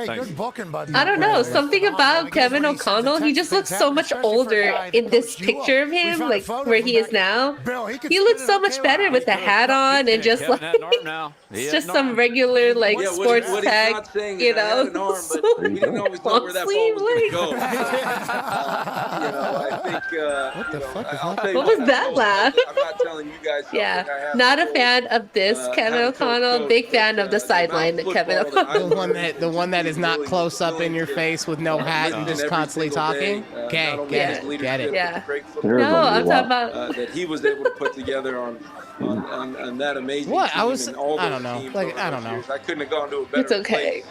good booking, buddy. I don't know. Something about Kevin O'Connell. He just looks so much older in this picture of him, like where he is now. He looks so much better with the hat on and just like it's just some regular like sports tag, you know. Long sleeve. I think. What the fuck is happening? What was that laugh? I'm not telling you guys. Yeah, not a fan of this Kevin O'Connell. Big fan of the sideline Kevin O'Connell. The one that is not close up in your face with no hat and just constantly talking. Okay, get it. Yeah. No, I'm talking about that he was able to put together on that amazing. What? Team I don't know. Like I don't know. I couldn't have gone to a better. It's okay.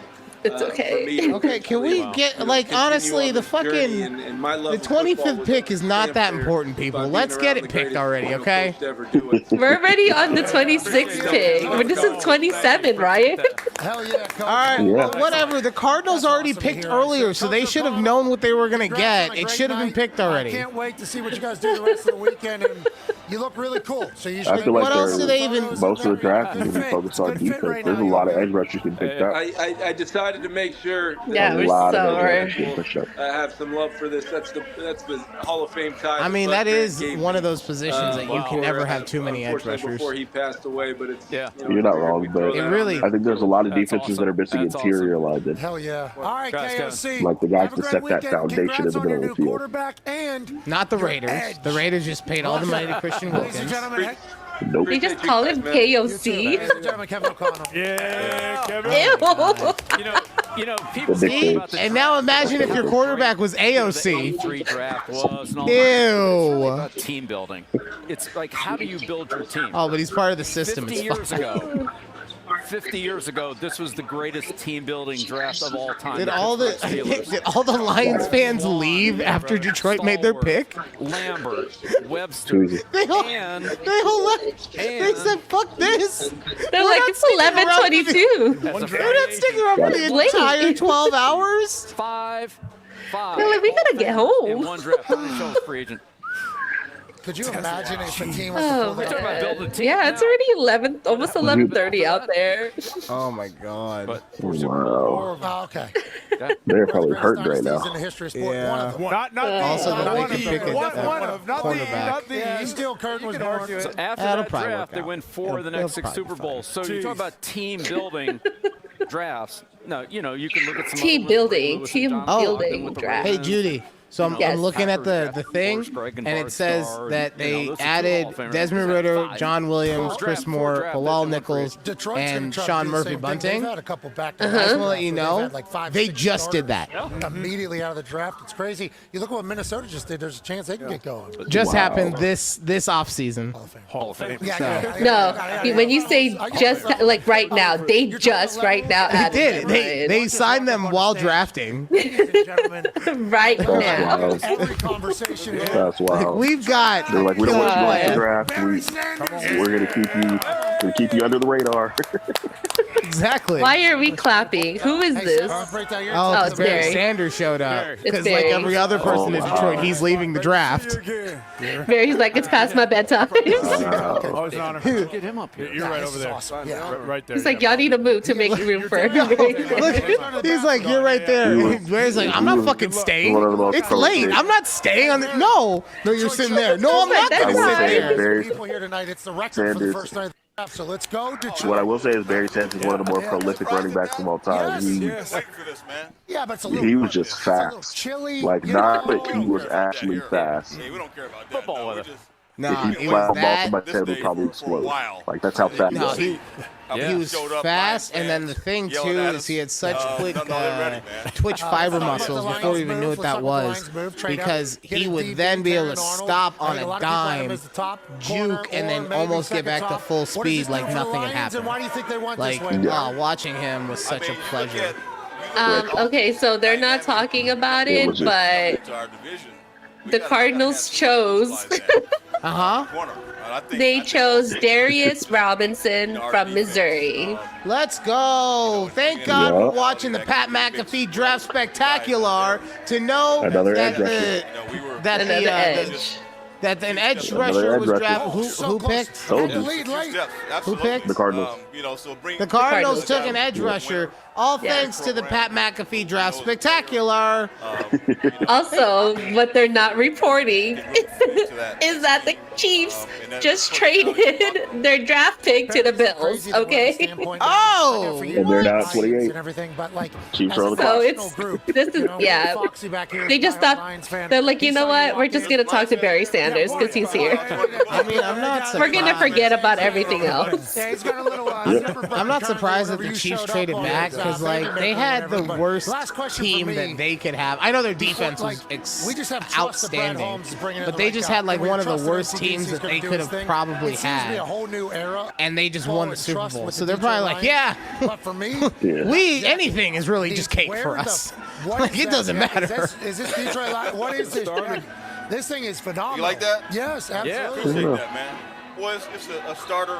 It's okay. Okay, can we get like honestly the fucking the 25th pick is not that important, people. Let's get it picked already, okay? We're already on the 26th pick. This is 27, right? Hell yeah. All right, well, whatever. The Cardinals already picked earlier, so they should have known what they were gonna get. It should have been picked already. I can't wait to see what you guys do the rest of the weekend, and you look really cool. So you should. I feel like what else do they even? Most of the draft is going to be focused on defense. There's a lot of edge rushers getting picked up. I decided to make sure. Yeah, we're so. I have some love for this. That's the Hall of Fame tie. I mean, that is one of those positions that you can never have too many edge rushers. Before he passed away, but it's You're not wrong, but it really. I think there's a lot of defenses that are missing interior linemen. Hell yeah! All right, KOC. Like the guys to set that foundation in the middle of the field. Not the Raiders. The Raiders just paid all the money to Christian Wilkins. Nope. We just call him KOC. Yeah, Kevin. Ew. People say about the and now imagine if your quarterback was AOC. The 03 draft was and all Ew. about team building. It's like, how do you build your team? Oh, but he's part of the system. 50 years ago, this was the greatest team-building draft of all time. Did all the Lions fans leave after Detroit made their pick? Lambert, Webster, they all left. They said, "Fuck this." They're like, it's 11:22. They're not sticking around for the entire 12 hours. Five. They're like, we gotta get home. In one draft, free agent. Could you imagine if the team was to pull that off? Yeah, it's already almost 11:30 out there. Oh my God! Wow. Oh, okay. They're probably hurt right now. In the history of sport, one of them. Not also the that they can pick a cornerback. Yeah, still Curtin was born. So after that draft, they win 4 of the next 6 Super Bowls. So you talk about team building drafts. No, you can look at some team building draft. Hey, Judy. So I'm looking at the thing, and it says that they added Desmond Ridder, John Williams, Chris Moore, Bilal Nichols, and Sean Murphy Bunting. I just want to let you know, they just did that. Immediately out of the draft. It's crazy. You look at what Minnesota just did. There's a chance they can get going. Just happened this offseason. Hall of Fame. No, when you say just like right now, they just right now added. They signed them while drafting. Right now. Wild. Every conversation. That's wild. We've got. They're like, we don't want you going to the draft. We're gonna keep you under the radar. Exactly. Why are we clapping? Who is this? Oh, it's Barry Sanders showed up. Because like every other person in Detroit, he's leaving the draft. Barry's like, it's past my bedtime. Oh, it's an honor. Get him up here. You're right over there. Awesome. Right there. He's like, y'all need to move to make room for him. Look, he's like, you're right there. Barry's like, I'm not fucking staying. It's late. I'm not staying on the. No, you're sitting there. No, I'm not going to sit there. People here tonight. It's the record for the first night. So let's go, Detroit. What I will say is Barry Sanders is one of the more prolific running backs of all time. Yeah, but He was just fast. Like, not that he was actually fast. We don't care about that. Football with it. Nah, If he it flat was ball that. somebody's head would probably explode. Like, that's how fast No, he was. he was fast, and then the thing too is he had such quick twitch fiber muscles before we even knew what that was, because he would then be able to stop on a dime, juke, and then almost get back to full speed like nothing had happened. Like, watching him was such a pleasure. Okay, so they're not talking about it, but the Cardinals chose. They chose Darius Robinson from Missouri. Let's go. Thank God for watching the Pat McAfee Draft Spectacular to know that an edge rusher was drafted. Who picked? Who picked? The Cardinals. The Cardinals took an edge rusher, all thanks to the Pat McAfee Draft Spectacular. Also, what they're not reporting is that the Chiefs just traded their draft pick to the Bills. Okay. Oh. And they're not 28. Chiefs are on the clock. This is They just thought they're like, you know what? We're just gonna talk to Barry Sanders because he's here. I mean, I'm not surprised. We're gonna forget about everything else. I'm not surprised that the Chiefs traded back because, like, they had the worst team that they could have. I know their defense was outstanding, but they just had like one of the worst teams that they could have probably had, and they just won the Super Bowl. So they're probably like, yeah, anything is really just cake for us. Like, it doesn't matter. Is this Detroit? What is this? This thing is phenomenal. You like that? Yes, absolutely. Yeah, appreciate that, man. Well, it's a starter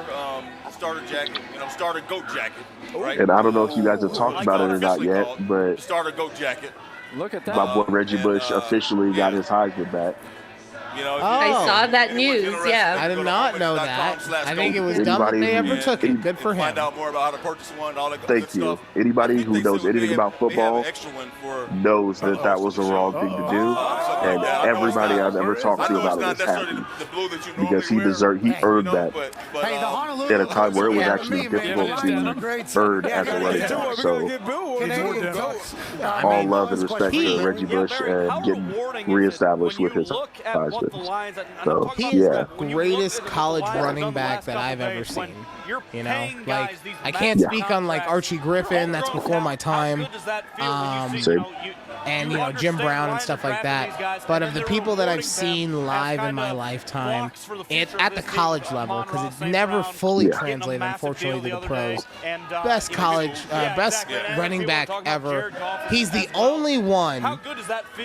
jacket, starter goat jacket, right? And I don't know if you guys have talked about it or not yet, but starter goat jacket. Look at that. My boy Reggie Bush officially got his Heisman back. I saw that news. Yeah, I did not know that. I think it was dumb that they ever took it. Good for him. Find out more about how to purchase one. All that Thank you. stuff. Anybody who knows anything about football knows that that was the wrong thing to do, and everybody I've ever talked to about it is happy because he earned that at a time where it was actually difficult to earn as a running back. So all love and respect to Reggie Bush and getting reestablished with his Heisman. So, he is the greatest college running back that I've ever seen. You know, like, I can't speak on like Archie Griffin, that's before my time, and Jim Brown and stuff like that. But of the people that I've seen live in my lifetime, it's at the college level, because it's never fully translated, unfortunately, to the pros. Best running back ever. He's the only one,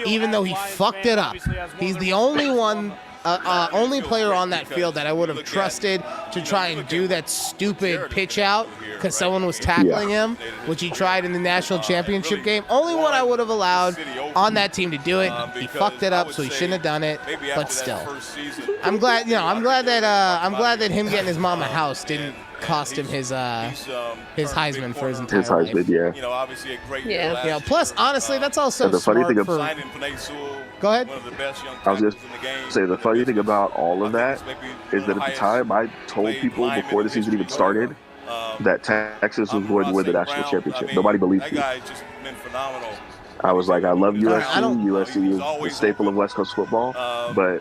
even though he fucked it up, he's the only one. Only player on that field that I would have trusted to try and do that stupid pitch out because someone was tackling him, which he tried in the national championship game. Only one I would have allowed on that team to do it. He fucked it up, so he shouldn't have done it. But still, I'm glad that him getting his mom a house didn't cost him his Heisman for his entire life. Obviously a great plus, honestly, that's also the funny thing Go ahead. I was just say the funny thing about all of that is that at the time I told people before the season even started that Texas was going to win the national championship. Nobody believed me. I was like, I love USC. USC is the staple of West Coast football, but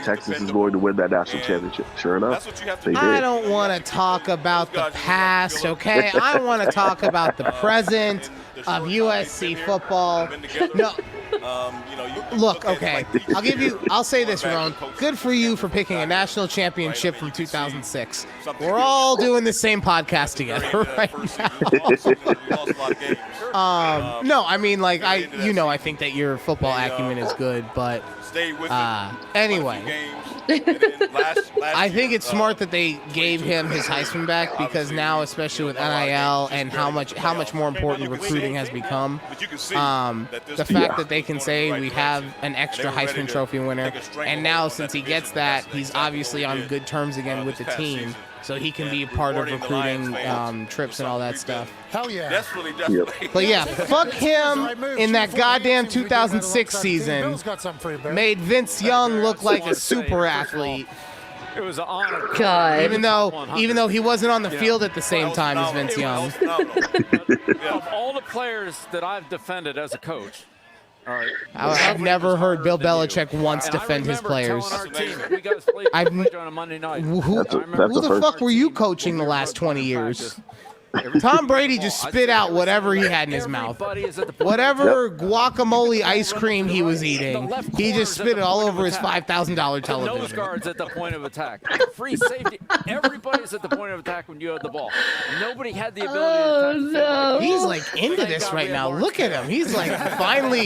Texas is going to win that national championship. Sure enough, they did. I don't want to talk about the past, okay? I want to talk about the present of USC football. No, Look, okay. I'll say this, Ron. Good for you for picking a national championship from 2006. We're all doing the same podcast together right now. No, I mean, like, I think that your football acumen is good, but anyway. I think it's smart that they gave him his Heisman back because now, especially with NIL and how much more important recruiting has become, the fact that they can say we have an extra Heisman Trophy winner, and now since he gets that, he's obviously on good terms again with the team, so he can be part of recruiting trips and all that stuff. Hell yeah. But yeah, fuck him in that goddamn 2006 season. Made Vince Young look like a super athlete. It was an honor. God. Even though he wasn't on the field at the same time as Vince Young. Of all the players that I've defended as a coach, all right, I've never heard Bill Belichick once defend his players. Who the fuck were you coaching the last 20 years? Tom Brady just spit out whatever he had in his mouth. Whatever guacamole ice cream he was eating, he just spit it all over his $5,000 television. Nose guards at the point of attack. Free safety. Everybody's at the point of attack when you have the ball. Nobody had the ability to attack. No. He's like into this right now. Look at him. He's like finally,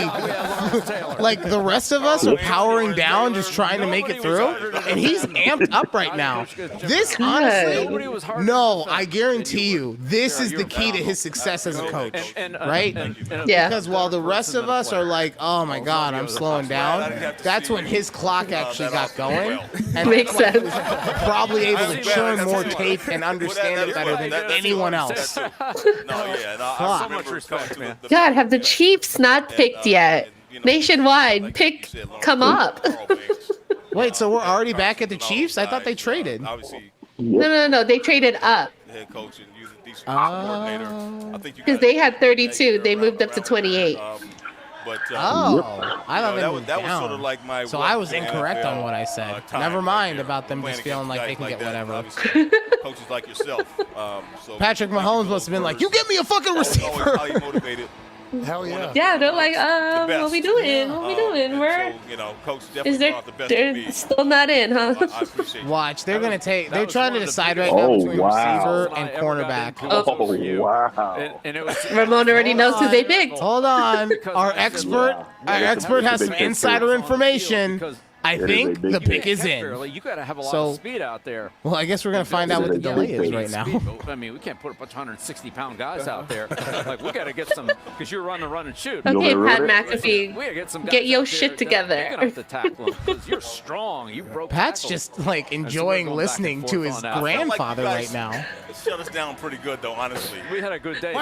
like the rest of us are powering down, just trying to make it through, and he's amped up right now. This honestly, no, I guarantee you. This is the key to his success as a coach, right? Yeah. Because while the rest of us are like, oh my God, I'm slowing down, that's when his clock actually got going. And Makes sense. he was probably able to churn more tape and understand it better than anyone else. So much respect, man. God, have the Chiefs not picked yet? Nationwide, come up. Wait, so we're already back at the Chiefs? I thought they traded. No, they traded up. Head coach and use a decent coordinator. I think Because they had 32, they moved up to 28. I thought they moved down. Sort of like my so I was incorrect on what I said. Never mind about them just feeling like they can get whatever. Coaches like yourself. So Patrick Mahomes must have been like, you get me a fucking receiver. Hell yeah. Yeah, they're like, what we doing? We're coach is there? They're still not in, huh? Watch, they're trying to decide right now between receiver and cornerback. Wow. And it was Ramon already knows who they picked. Hold on, our expert has some insider information. I think the pick is in. You got to have a lot of speed out there. Well, I guess we're going to find out what the delay is right now. I mean, we can't put a bunch of 160-pound guys out there. Like, we got to get some, because you're running, run, and shoot. Okay, Pat McAfee, we get some get your shit together. Because you're strong. You broke Pat's tackles. just, like, enjoying listening to his grandfather right now. Shut us down pretty good, though, honestly. We had a good day.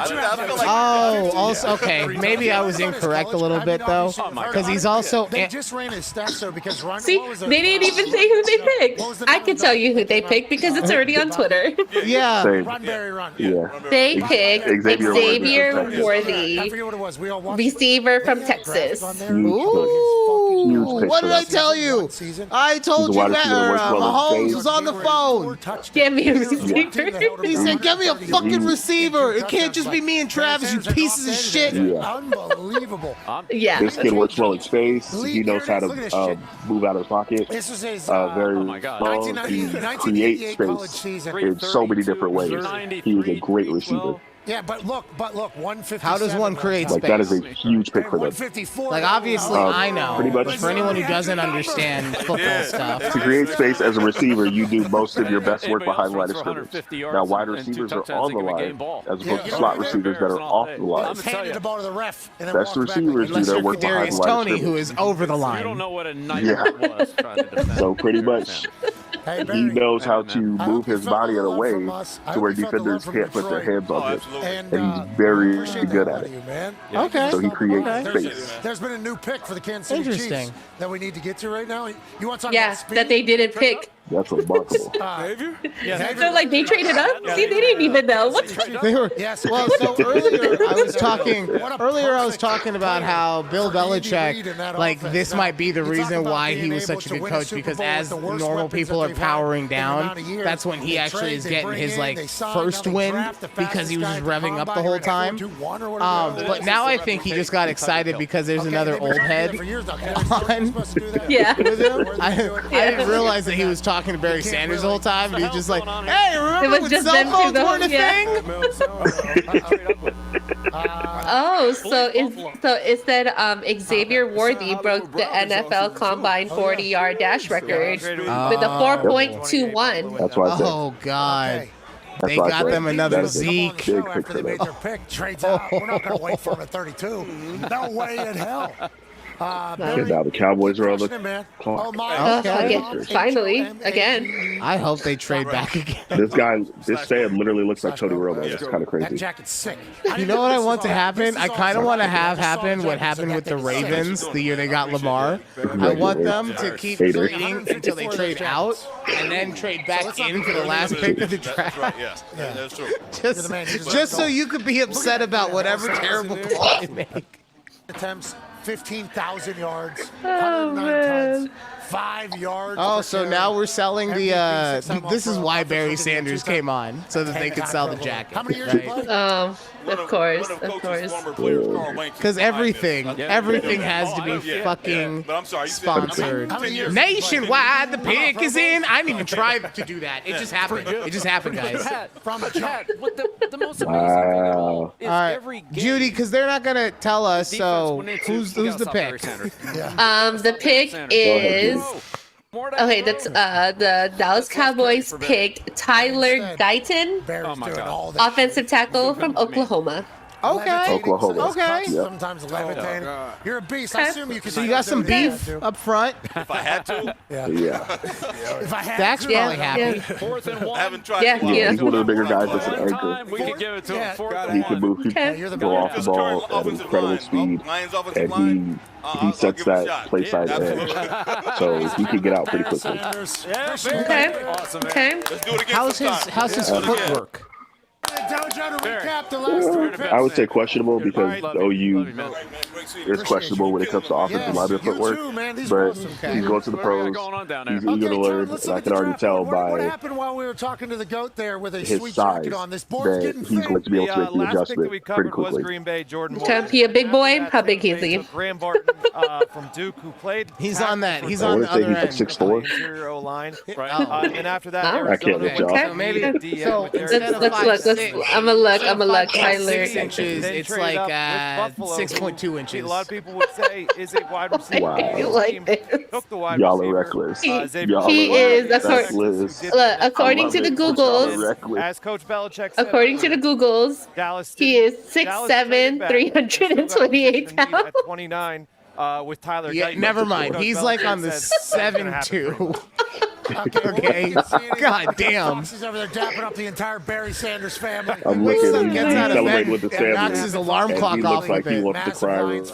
Okay. Maybe I was incorrect a little bit, though. Because he's also... They just ran his stats, though, because See, they didn't even say who they picked. I can tell you who they picked because it's already on Twitter. Yeah. Run, Barry, run. Yeah. They picked Xavier Worthy, I forget what it was. We all watched receiver from Texas. Ooh, what did I tell you? I told you that Mahomes was on the phone. Give me a receiver. He said, get me a fucking receiver. It can't just be me and Travis, you pieces of shit. Unbelievable. Yeah. This kid works well in space. He knows how to move out of his pocket. This is his Very strong. He creates space in so many different ways. He is a great receiver. Yeah, but look, 157. How does one create space? Like, that is a huge pick for them. Like, obviously, I know. Pretty much. But for anyone who doesn't understand football stuff. To create space as a receiver, you do most of your best work behind line of scrimmage. Now, wide receivers are on the line, as opposed to slot receivers that are off the line. Handed the ball to the ref. Best receivers do Unless their you're work behind Kadarius the line of Toney, who scrimmage. is over the line. You don't know what a nightmare it was trying to defend. So pretty much, he knows how to move his body in a way to where defenders can't put their hands on him. And he's very good at it. Okay. So he creates space. There's been a new pick for the Kansas City Chiefs that we need to get to right now. You want to talk about speed? that they didn't pick. That's remarkable. They're like, they traded up? See, they didn't even know. What? They were, well, so earlier I was talking about how Bill Belichick, like, this might be the reason why he was such a good coach, because as normal people are powering down, that's when he actually is getting his, like, first win, because he was just revving up the whole time. But now I think he just got excited because there's another old head on with him. I didn't realize that he was talking to Barry Sanders the whole time, and he was just like, hey, remember when cell phones weren't a thing? So it said Xavier Worthy broke the NFL Combine 40-yard dash record with a 4.21. That's why I said. Oh, God. Okay. They got them another Zeke. Sure, after they made their pick, trades out. We're not going to wait for him at 32. No way in hell. Okay, now the Cowboys are on the clock. Finally, again. I hope they trade back again. This fan literally looks like Tony Romo. It's kind of crazy. That jacket's sick. You know what I want to happen? I kind of want to have happen what happened with the Ravens the year they got Lamar. I want them to keep trading until they trade out and then trade back in for the last pick of the draft. That's true. Just so you could be upset about whatever terrible call they make. Attempts, 15,000 yards, 109 tons, 5 yards. Oh, so now we're selling the. This is why Barry Sanders came on, so that they could sell the jacket. How many years? Of course. Because everything has to be fucking sponsored. Nationwide, the pick is in. I didn't even try to do that. It just happened. It just happened, guys. The most amazing All right, Judy, because they're not gonna tell us. So who's the pick? The pick is. Okay, that's the Dallas Cowboys picked Tyler Guyton, offensive tackle from Oklahoma. Okay. Oklahoma. Okay. Sometimes 11, 10. You're a beast. I assume you can. So you got some beef up front. If I had to. Yeah. If I had Dak's to. probably happy. 4th and 1. I haven't tried. He's one of the bigger guys that's an anchor. We could give it to him. He can move. He can go off the ball at incredible speed, and he sets that play side edge, so he can get out pretty quickly. Okay. Awesome. Okay. Let's do it again. How's his footwork? I would say questionable because OU is questionable when it comes to offensive lineman footwork, but he's going to the pros. He's eager to learn, and I can already tell by his size that he's going to be able to make the adjustment pretty quickly. He a big boy? How big is he? Graham Barton from Duke, who played. He's on that. He's on the other end. He's like 6'4". Interior O-line. And after that, I can't let y'all. So maybe. So instead of Let's look. I'm a look. Tyler. 6 inches. It's like 6.2 inches. A lot of people would say is a wide receiver. Wow. Took the wide Y'all are receiver. reckless. He is, according to the Googles, as Coach Belichick said, according to the Googles, Dallas he is 6'7", 328 pounds. At 29, with Tyler. Yeah, Guyton. never mind. He's like on the 7'2". Okay. God damn. He's over there dapping up the entire Barry Sanders family. I'm looking. He's Gets out of celebrating bed, with the family. knocks his alarm clock he off looks like with he it. wants to cry right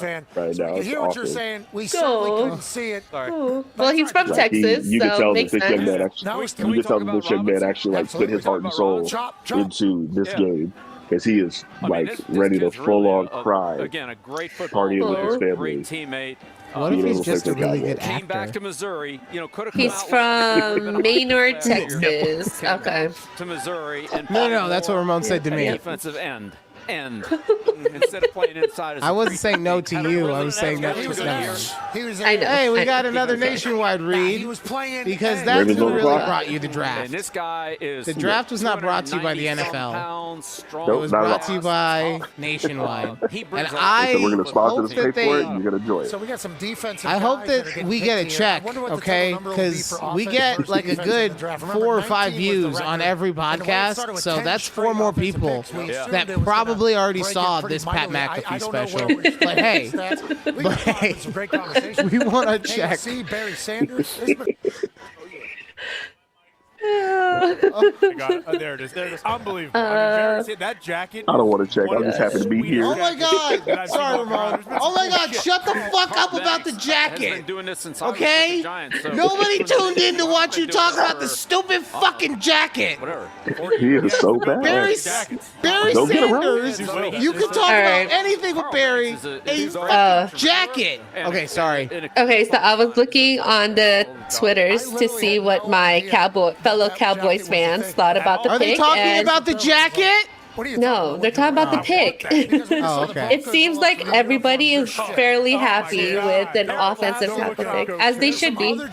now. You hear what you're saying? We certainly couldn't see it. Well, he's from Like Texas, you can so tell makes that this young man sense. actually, you can tell that this young man actually like put his heart and soul into this game. Because he is like ready to full on cry, Again, a great football partying with his family. Great teammate. What if he's just a really good Came back actor? to Missouri. Could have. He's from Maynard, Texas. Okay. To Missouri and No, that's what Ramon said to me. Defensive end. Instead of playing inside. I wasn't saying no to you. I was saying no to him. I know. Hey, we got another nationwide read because that's who really brought you the draft. And this guy is. The draft was not brought to you by the NFL. It was brought to you by Nationwide. And I we're going to sponsor hope this, pay that for it, and you're going to enjoy it. So we got some defensive. I hope that we get a check, okay? Because we get like a good 4 or 5 views on every podcast, so that's 4 more people that probably already saw this Pat McAfee special. But hey, we want a check. Barry Sanders. There it is. Unbelievable. I mean, that jacket. I don't want to check. I'm just happy to be here. Oh my God! Sorry, Ramon. Oh my God! Shut the fuck up about the jacket. Okay? Nobody tuned in to watch you talk about the stupid fucking jacket. He is so bad. Barry Don't get Sanders. You can talk about anything with Barry. A fucking jacket. Okay, sorry. Okay, so I was looking on the Twitters to see what my fellow Cowboys fans thought about the pick. Are they talking about the jacket? No, they're talking about the pick. Oh, okay. It seems like everybody is fairly happy with an offensive tackle pick, as they should be. But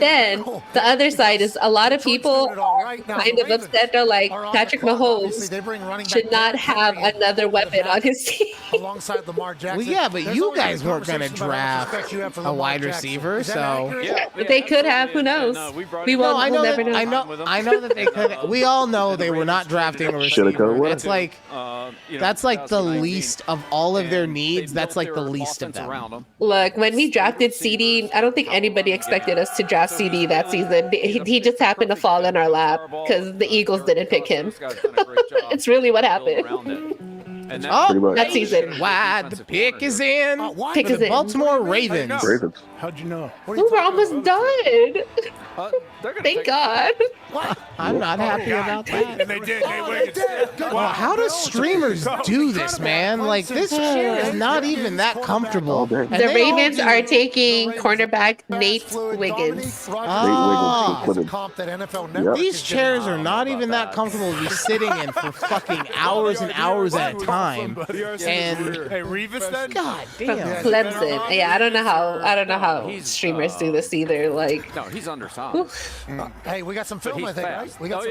then the other side is a lot of people kind of upset. They're like, Patrick Mahomes should not have another weapon on his team. Alongside Lamar Jackson. Well, yeah, but you guys weren't going to draft a wide receiver, so. They could have. Who knows? We won't. I We'll know never that, know. I know that they could. We all know they were not drafting a receiver. It's like that's like the least of all of their needs. That's like the least of them. Look, when we drafted CD, I don't think anybody expected us to draft CD that season. He just happened to fall in our lap because the Eagles didn't pick him. It's really what happened. That season. Wide the pick is in. Pick is the in. Baltimore Ravens. How'd you know? We were almost done. Thank God. I'm not happy about that. And they did. Well, how do streamers do this, man? Like, this chair is not even that comfortable. The Ravens are taking cornerback Nate Wiggins. These chairs are not even that comfortable to be sitting in for fucking hours and hours at a time. And hey, Revis, then? God damn. Clemson. Yeah, I don't know how streamers do this either. Like, no, he's undersized. Hey, we got some film, I think, right? We got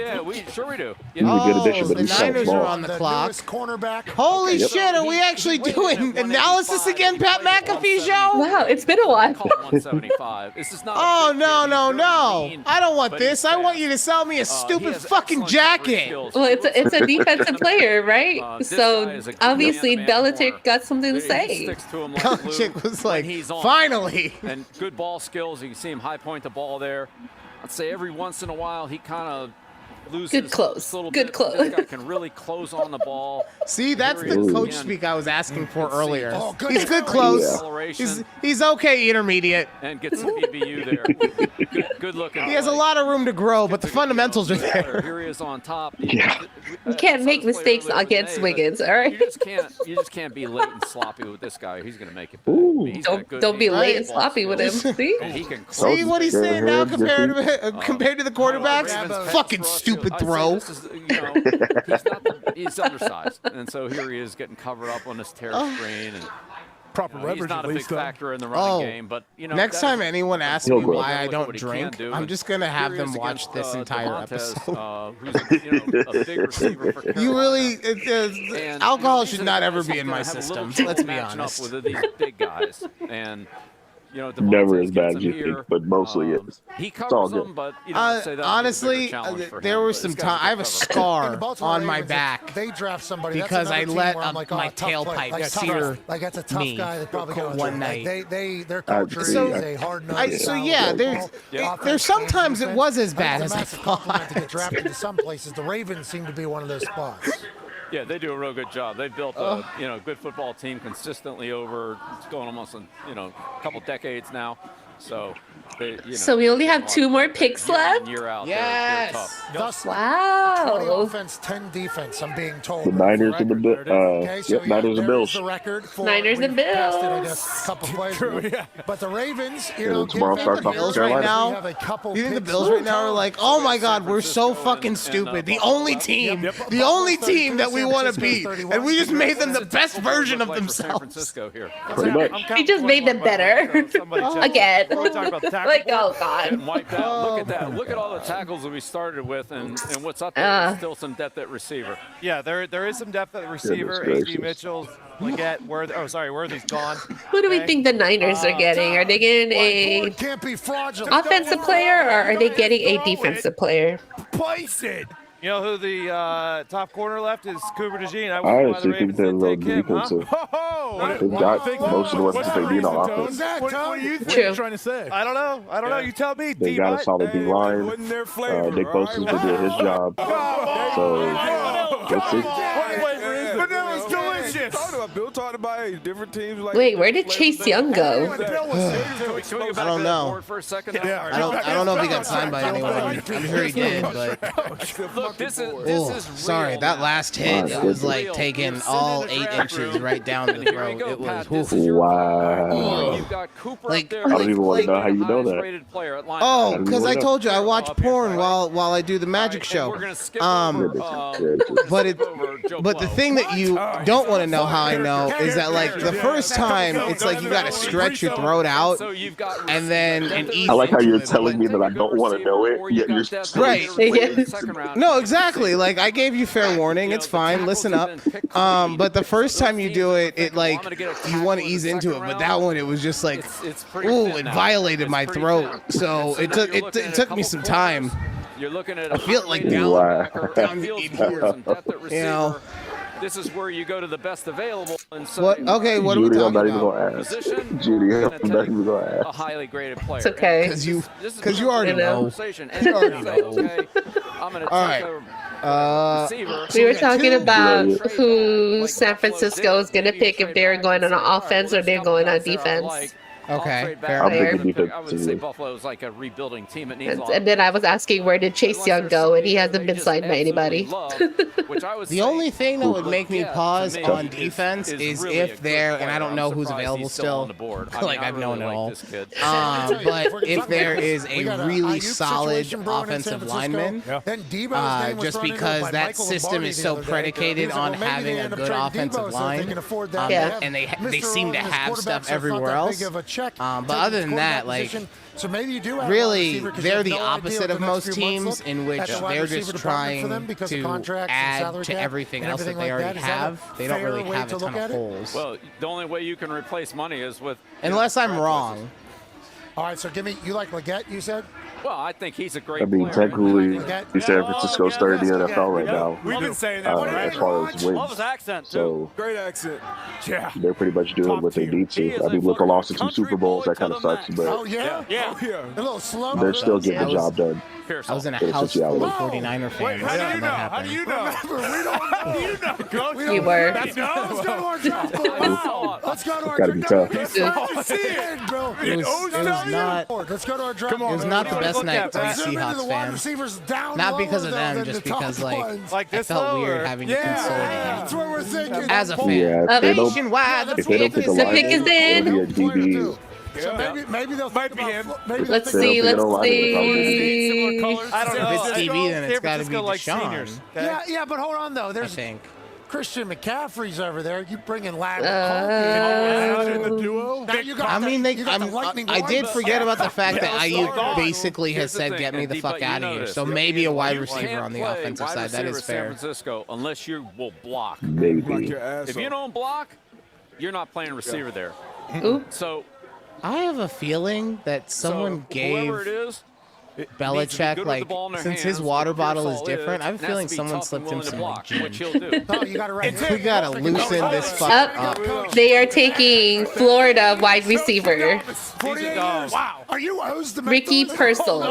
sure we do. He's a good addition, but the he's so Niners small. are on the clock. Cornerback. Holy shit, are we actually doing analysis again, Pat McAfee show? Wow, it's been a while. 175. This is not Oh, no. I don't want this. I want you to sell me a stupid fucking jacket. Well, it's a defensive player, right? So obviously Belichick got something to say. Belichick was like, finally. And good ball skills. You can see him high point the ball there. I'd say every once in a while he kind of loses good close. A little good bit. close. This guy can really close on the ball. See, that's the coach speak I was asking for earlier. Oh, good. He's good close. He's okay intermediate. And gets some BBU there. Good looking. He has a lot of room to grow, but the fundamentals are there. Here he is on top. You can't make mistakes against Wiggins, all right? You just can't be late and sloppy with this guy. He's gonna make it. Don't be late and sloppy with him. See? See what he's saying now compared to the quarterbacks? Fucking stupid throw. He's undersized, and so here he is getting covered up on this tear screen. And proper leverage. He's not a big factor in the running game, but next time anyone asks me why I don't drink, I'm just gonna have them watch this entire episode. Who's a big receiver for you really, alcohol should not ever be in my system. Let's be honest. With these big guys, and never as bad as you think, but mostly it's all good. But honestly, there were some times I have a scar on my back because I let my tailpipe sear me one night. Their culture is a hard nose. So yeah, there's sometimes it was as bad as I thought. To get drafted to some places, the Ravens seem to be one of those spots. Yeah, they do a real good job. They've built a good football team consistently over it's going almost a couple decades now. So so we only have 2 more picks left? Year out. Yes. Wow. 20 offense, 10 defense, I'm being told. The Niners and the Niners and Bills. Niners and Bills. A couple plays. But the Ravens, tomorrow starts off with right Carolina. now. You think the Bills right now are like, oh my God, we're so fucking stupid. The only team that we want to beat, and we just made them the best version of themselves. Pretty much. We just made them better again. Like, oh God. Wiped out. Look at that. Look at all the tackles that we started with, and what's up there. Still some depth at receiver. Yeah, there is some depth at receiver. A.D. Mitchell, Leggett, Worthy's gone. Who do we think the Niners are getting? Are they getting a offensive player, or are they getting a defensive player? Poison. You know who the top corner left is? Cooper DeJean. I honestly think they're the defensive. They've got most of the weapons they need on offense. What are you trying to say? I don't know. You tell me. They got a solid D line. Nick Bosa's been doing his job. So we'll see. Vanilla's delicious. Bill talked about different teams. Like Wait, where did Chase Young go? I don't know. I don't know if he got signed by anyone. I'm sure he did, but. Look, this is sorry, that last hit, it was like taking all 8 inches right down the throat. It was. Wow. Like, I don't even want to know how you know that. Oh, because I told you I watch porn while I do the magic show. But the thing that you don't want to know how I know is that like the first time it's like you got to stretch your throat out and then I like how you're telling me that I don't want to know it, yet you're still right. No, exactly. Like I gave you fair warning. It's fine. Listen up. But the first time you do it, it like you want to ease into it. But that one, it was just like, ooh, it violated my throat. So it took me some time. You're looking at I feel like down you know. This is where you go to the best available. And so what? Okay, what Judy, are we I'm not even talking gonna ask. Judy, I'm not even gonna ask. a highly graded player. It's okay. Because you already know. You already know. I'm gonna We were talking about who San Francisco is going to pick if they're going on offense or they're going on defense. Okay, I'm thinking defense. I would say Buffalo's like a rebuilding team. It needs And then I was asking where did Chase Young go, and he hasn't been signed by anybody. The only thing that would make me pause on defense is if they're, and I don't know who's available still, like I've known it all, but if there is a really solid offensive lineman, just because that system is so predicated on having a good offensive line, and they seem to have stuff everywhere else. But other than that, like, so maybe you do have really, they're the opposite of most teams in which they're just trying to add to everything else that they already have. They don't really have a ton of holes. Well, the only way you can replace money is with... Unless I'm wrong. All right, so give me, you like Leggett, you said? Well, I think he's a great player. Technically, San Francisco's third in the NFL right now. We've been saying that as far as wins. Love his accent, too. So great accent. Yeah. They're pretty much doing what they need to. I mean, look, I lost in 2 Super Bowls. That kind of sucks, but a little slow. they're still getting the job done. I was in a house full of 49er fans. How do you know? How do you know? You were. Let's go to our draft. Let's go to our Gotta be tough. It was not. Let's go to our draft. It was not the best night to be Seahawks fans. Not because of them, just because like I felt weird having to console them. That's what we're thinking. As a fan, Yeah, nationwide, the pick is in. So maybe they'll might be him. Let's see. I don't know. If it's TV, then it's got to be Deshaun. Yeah, but hold on though. I There's think. Christian McCaffrey's over there. You bringing Lad in the duo? I mean, I did forget about the fact that Ayuk basically has said, "Get me the fuck out of here." So maybe a wide receiver on the offensive side. That is fair. San Francisco, unless you will block. Maybe. If you don't block, you're not playing receiver there. So I have a feeling that someone gave Belichick, like, since his water bottle is different, I have a feeling someone slipped him some like, gin. We gotta loosen this fuck up. They are taking Florida wide receiver. Wow. Are you Ricky Pearsall.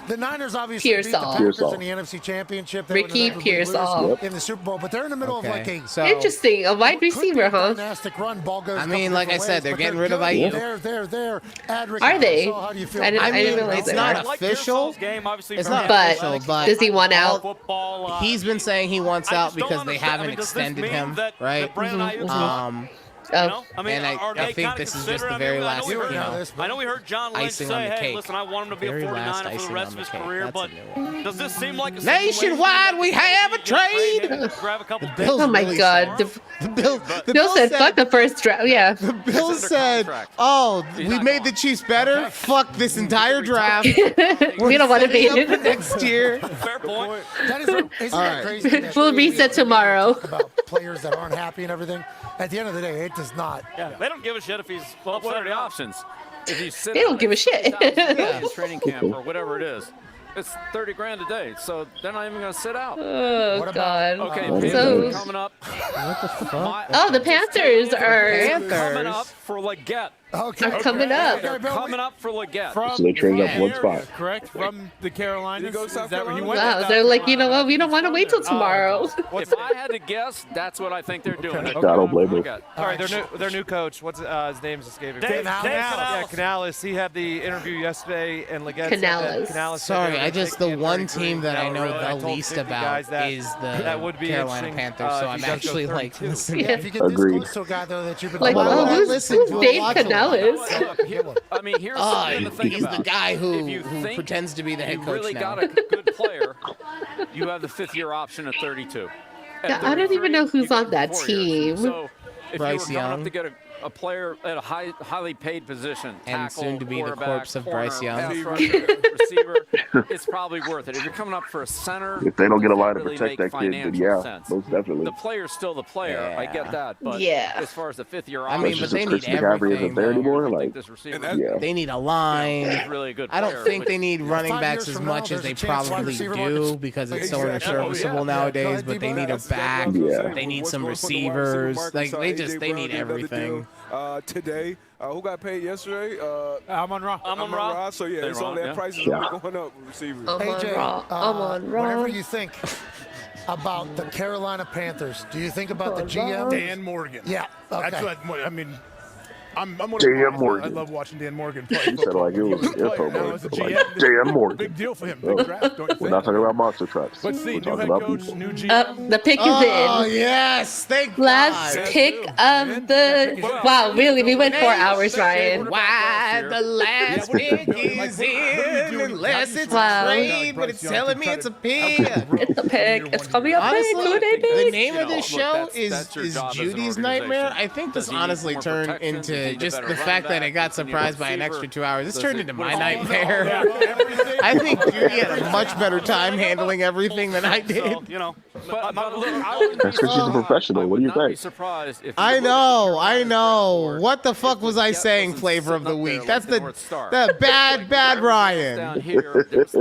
The Niners obviously beat the Packers in the NFC Championship. Ricky Pearsall. In the Super Bowl, but they're in the middle of like a interesting, a wide receiver, huh? Run, ball goes I mean, like I said, they're getting rid of Ayuk. They're. Are they? How do you feel? I mean, it's not official. It's not official, but does he want out? He's been saying he wants out because they haven't extended him, right? And I think this is just the very last, I know we heard John Lynch icing say, on the hey, cake. listen, I want him to be a 49er for the rest of his career, but does this seem like a nationwide we have a trade? Grab a couple Oh my God. The Bill said, fuck the first draft. Yeah. The Bill said, oh, we made the Chiefs better? Fuck this entire draft. We don't want to be in next year. Fair point. Crazy. We'll reset tomorrow. About players that aren't happy and everything. At the end of the day, it does not. Yeah, they don't give a shit if he's what are the options? If you sit they don't give a shit. Training camp or whatever it is. It's $30,000 a day, so they're not even going to sit out. Oh, God. Okay, So, coming up. What the fuck? oh, the Panthers are Coming up for Leggett. are coming up. They're coming up for Leggett. So they traded up one spot. Correct? From the Carolinas? Is that where he went? Wow, they're like, you know what? We don't want to wait till tomorrow. If I had to guess, that's what I think they're doing. I don't blame them. All right, their new coach. What's his name's escaping? Dave Canales. Yeah, Canales. He had the interview yesterday, and Leggett said that Canales. Sorry, I just the one team that I know really, the least about is the Carolina Panthers, so I'm actually like listening. If you get this close to a guy though that you've been Like, Well, oh, who's who's Dave Canales? I mean, here's something to think He's about. the guy who If you think pretends to be the head you coach really now. got a good player, you have the 5th-year option at 32. Yeah, I don't even know who's on that team. So if Bryce you were coming Young. up to get a player at a highly paid position, And tackle, soon to be the quarterback, corpse of Bryce corner, Young. pass rusher, receiver, it's probably worth it. If you're coming up for a center, If they don't get a line to really protect make that kid, then financial yeah, sense. most definitely. The player's still the player. I get that, but Yeah. as far as the 5th-year I option, mean, but they need Christian McCaffrey everything. isn't there though. anymore. I Like, think this receiver yeah. They need a line. is really a good I player. don't think but they need running 5 backs years as from much now, as they there's a chance wide probably receiver do market's- because it's so Exactly. unserviceable Yeah. nowadays. Go But they ahead, need a D-Buck. back. Yeah. They need some What's going on with the wide receiver receivers. market? Like Saw they AJ just they Brown need did another everything. deal, today. Who got paid yesterday? Amon-Ra. Amon-Ra. So yeah, it's on that price is only going up with receivers. Whatever you think about the Carolina Panthers, do you think about the GM? Dan Morgan. Yeah. Okay. That's what I mean. I'm one of Dan the guys, Morgan. I love watching Dan Morgan play. You said like it was info, Now man. as a Like GM, J.M. Morgan. Big deal for him. Oh, Big draft, don't you we're think? not talking about monster trucks. Let's see, We're new talking head about coach, people. new GM. The pick is Oh in. yes, thank Last God. pick of the. Wow, really? We went 4 hours, Ryan. Why the last pick is in unless it's Wow. a trade, but it's telling me it's a pick. It's a pick. It's gonna be a pick. Honestly, Who they the pick? name of this show that's is your job as an Judy's organization. Nightmare. I think this Does he need honestly more turned protection? Does he into need a just better the running fact that I back? got Does he need a surprised by an receiver? extra 2 hours. This Does turned he- into what my is- nightmare. I think Judy had a much better time handling everything than I did. So, you know, but look, I wouldn't That's because she's a professional. What do you not be think? surprised if I know. What the fuck was I saying? Flavor of the week. That's the bad Ryan. down here, there's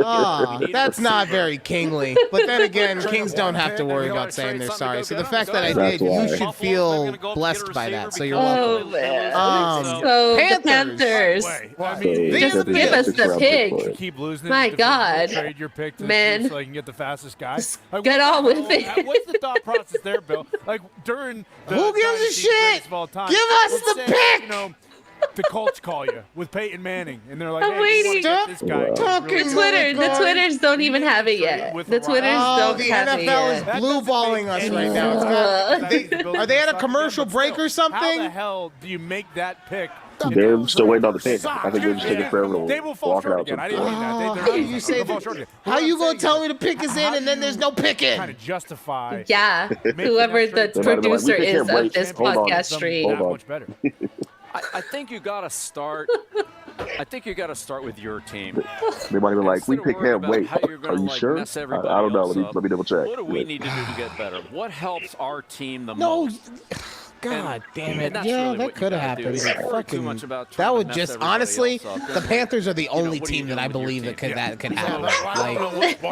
That's not very kingly. But then again, kings don't have to worry about saying they're sorry. So the fact that I That's did, you why. should feel blessed by that. So you're Oh, welcome. man. So the Panthers. Well, I mean, Just give us the pick. keep losing. My you God. Trade your pick to the Man. Chiefs so you can get the fastest guy. Like, Get on with it. What's the thought process there, Bill? Like during the Who gives a dynasty shit? greatest of all time, Give us let's the say, pick! You know, the Colts call you with Peyton Manning, and they're like, I'm "Hey, we wanna waiting. get this guy." Talking The Twitters don't even have it yet. The Twitters don't the have it NFL yet. is blue balling us right now. It's got, are they at a commercial break or How the something? hell do you make that pick? They're still waiting on the pick. I think they're just taking forever They to will fall walk it short out. again. I didn't mean that. How you say that? How you gonna tell me the pick is in and then there's no picking? Kind of justify. Yeah, whoever the They might have been like, producer we is can't break. of this Hold on. podcast stream. Hold on. Much better. I think you got to start. I think you got to start with your team. They might have been like, we Instead of pick worrying him. about Wait, how you're are gonna, you like, sure? mess I everybody don't know. else up. Let me double check. What do we need to do to get better? What helps our team the No, most? God damn it. and that's Yeah, really that what you could have gotta do. happened. You can't worry too Fucking, much about trying that to would mess just, everybody honestly, else up. the Panthers are the only what are you team that doing I with your believe team? that could happen. Like,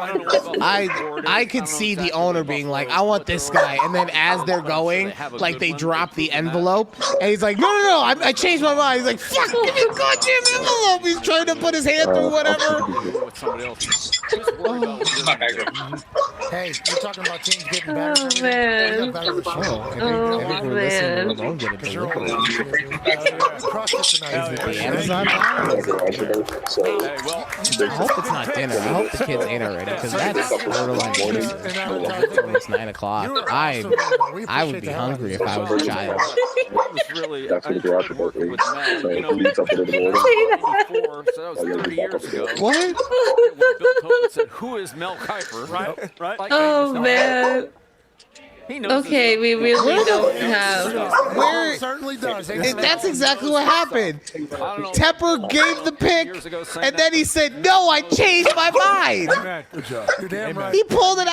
I could see the owner being like, I want this guy, and then as they're going, like they drop the envelope, and he's like, no, I changed my mind. He's like, fuck, give me the goddamn envelope. He's trying to put his hand through whatever. Hey, you're talking about teams getting better. Oh, man. Oh, man. Alone get it Because you're delivered. all crushed it tonight. The Amazon Prime? I hope it's not dinner. I hope the kids ate already because that's borderline pizza. It's almost 9 o'clock. I would be hungry if I was a child. That's what the garage report is. So if you need something in the morning, so that was 30 years ago. What? When Bill Cohen said, "Who is Mel Kiper?" Right. Oh, man. He knows. Okay, we really don't have. Where certainly does. that's exactly what happened. Tepper gave the pick, and then he said, "No, I changed my mind." Good job. You're damn right. He pulled it.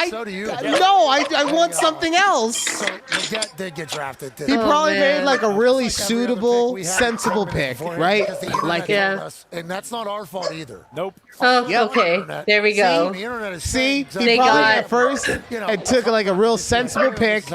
So do you. No, I want something else. So Leggett did get drafted. He probably made like a really suitable, sensible pick, right? Like, and that's not our fault either. Nope. Oh, okay. There we go. See, he They probably got- at first and took like a real sensible pick,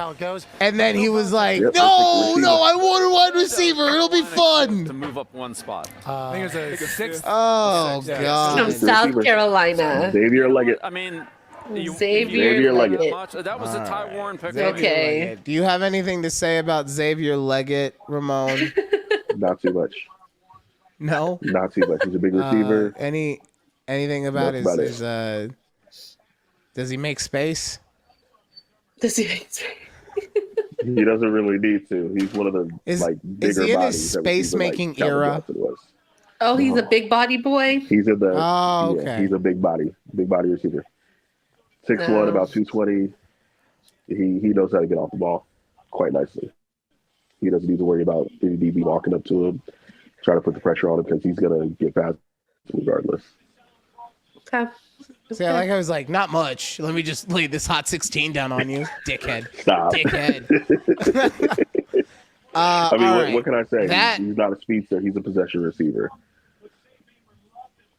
and then he was like, Yep, "No, I want a wide receiver. It'll be fun." To move up one spot. I think it's a sixth. Oh From God! South Carolina. Xavier Leggett. I mean, Xavier Leggett. That was a Ty Warren pick. Okay. Do you have anything to say about Xavier Leggett, Ramon? Not too much. No. Not too much. He's a big receiver. Anything about That's about his does he make space? Does he make space? He doesn't really need to. He's one of the bigger is he in bodies his that receiver, space-making Calvin era? Johnson was. Oh, he's a big body boy. He's in the. Oh, okay. Yeah, he's a big body receiver. 6'1", about 220. He knows how to get off the ball quite nicely. He doesn't need to worry about any DB walking up to him, trying to put the pressure on him because he's gonna get past regardless. Okay. See, I was like, not much. Let me just lay this hot 16 down on you, dickhead. Stop. Dickhead. I mean, all right. what can I say? That- He's not a speedster. He's a possession receiver.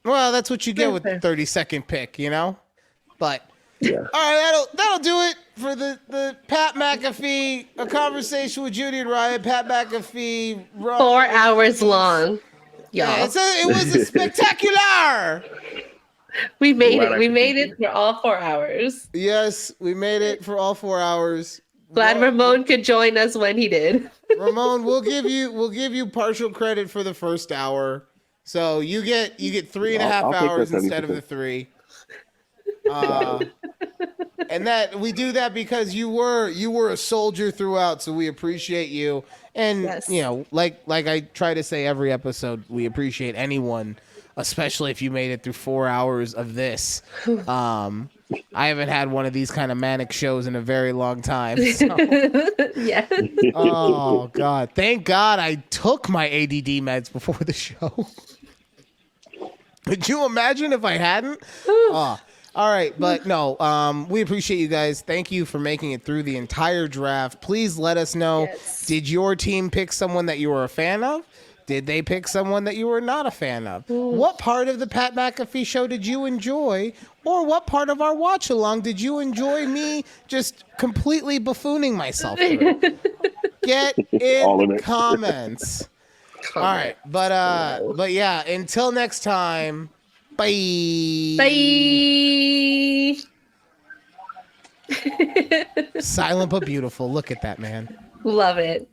Well, that's what you get with the 32nd pick, you know? But Yeah. all right, that'll do it for the Pat McAfee, a conversation with Judy and Ryan. Pat McAfee. 4 hours long, y'all. Yeah, it was a spectacular. We made Glad it. I We could made do it for all 4 hours. Yes, we made it for all 4 hours. Glad Ramon could join us when he did. Ramon, we'll give you partial credit for the first hour. So you get 3.5 I'll take hours that instead of the 3. And that we do that because you were a soldier throughout, so we appreciate you. And Yes. you know, like I try to say every episode, we appreciate anyone, especially if you made it through 4 hours of this. I haven't had one of these kind of manic shows in a very long time. So. Yes. Oh God! Thank God I took my ADD meds before the show. Could you imagine if I hadn't? All right, but no, we appreciate you guys. Thank you for making it through the entire draft. Please let us know, did your team pick someone that you were a fan of? Did they pick someone that you were not a fan of? What part of the Pat McAfee show did you enjoy? Or what part of our watch along did you enjoy me just completely buffooning myself through? Get in the comments. All right, but yeah, until next time, bye. Bye. Silent but beautiful. Look at that, man. Love it.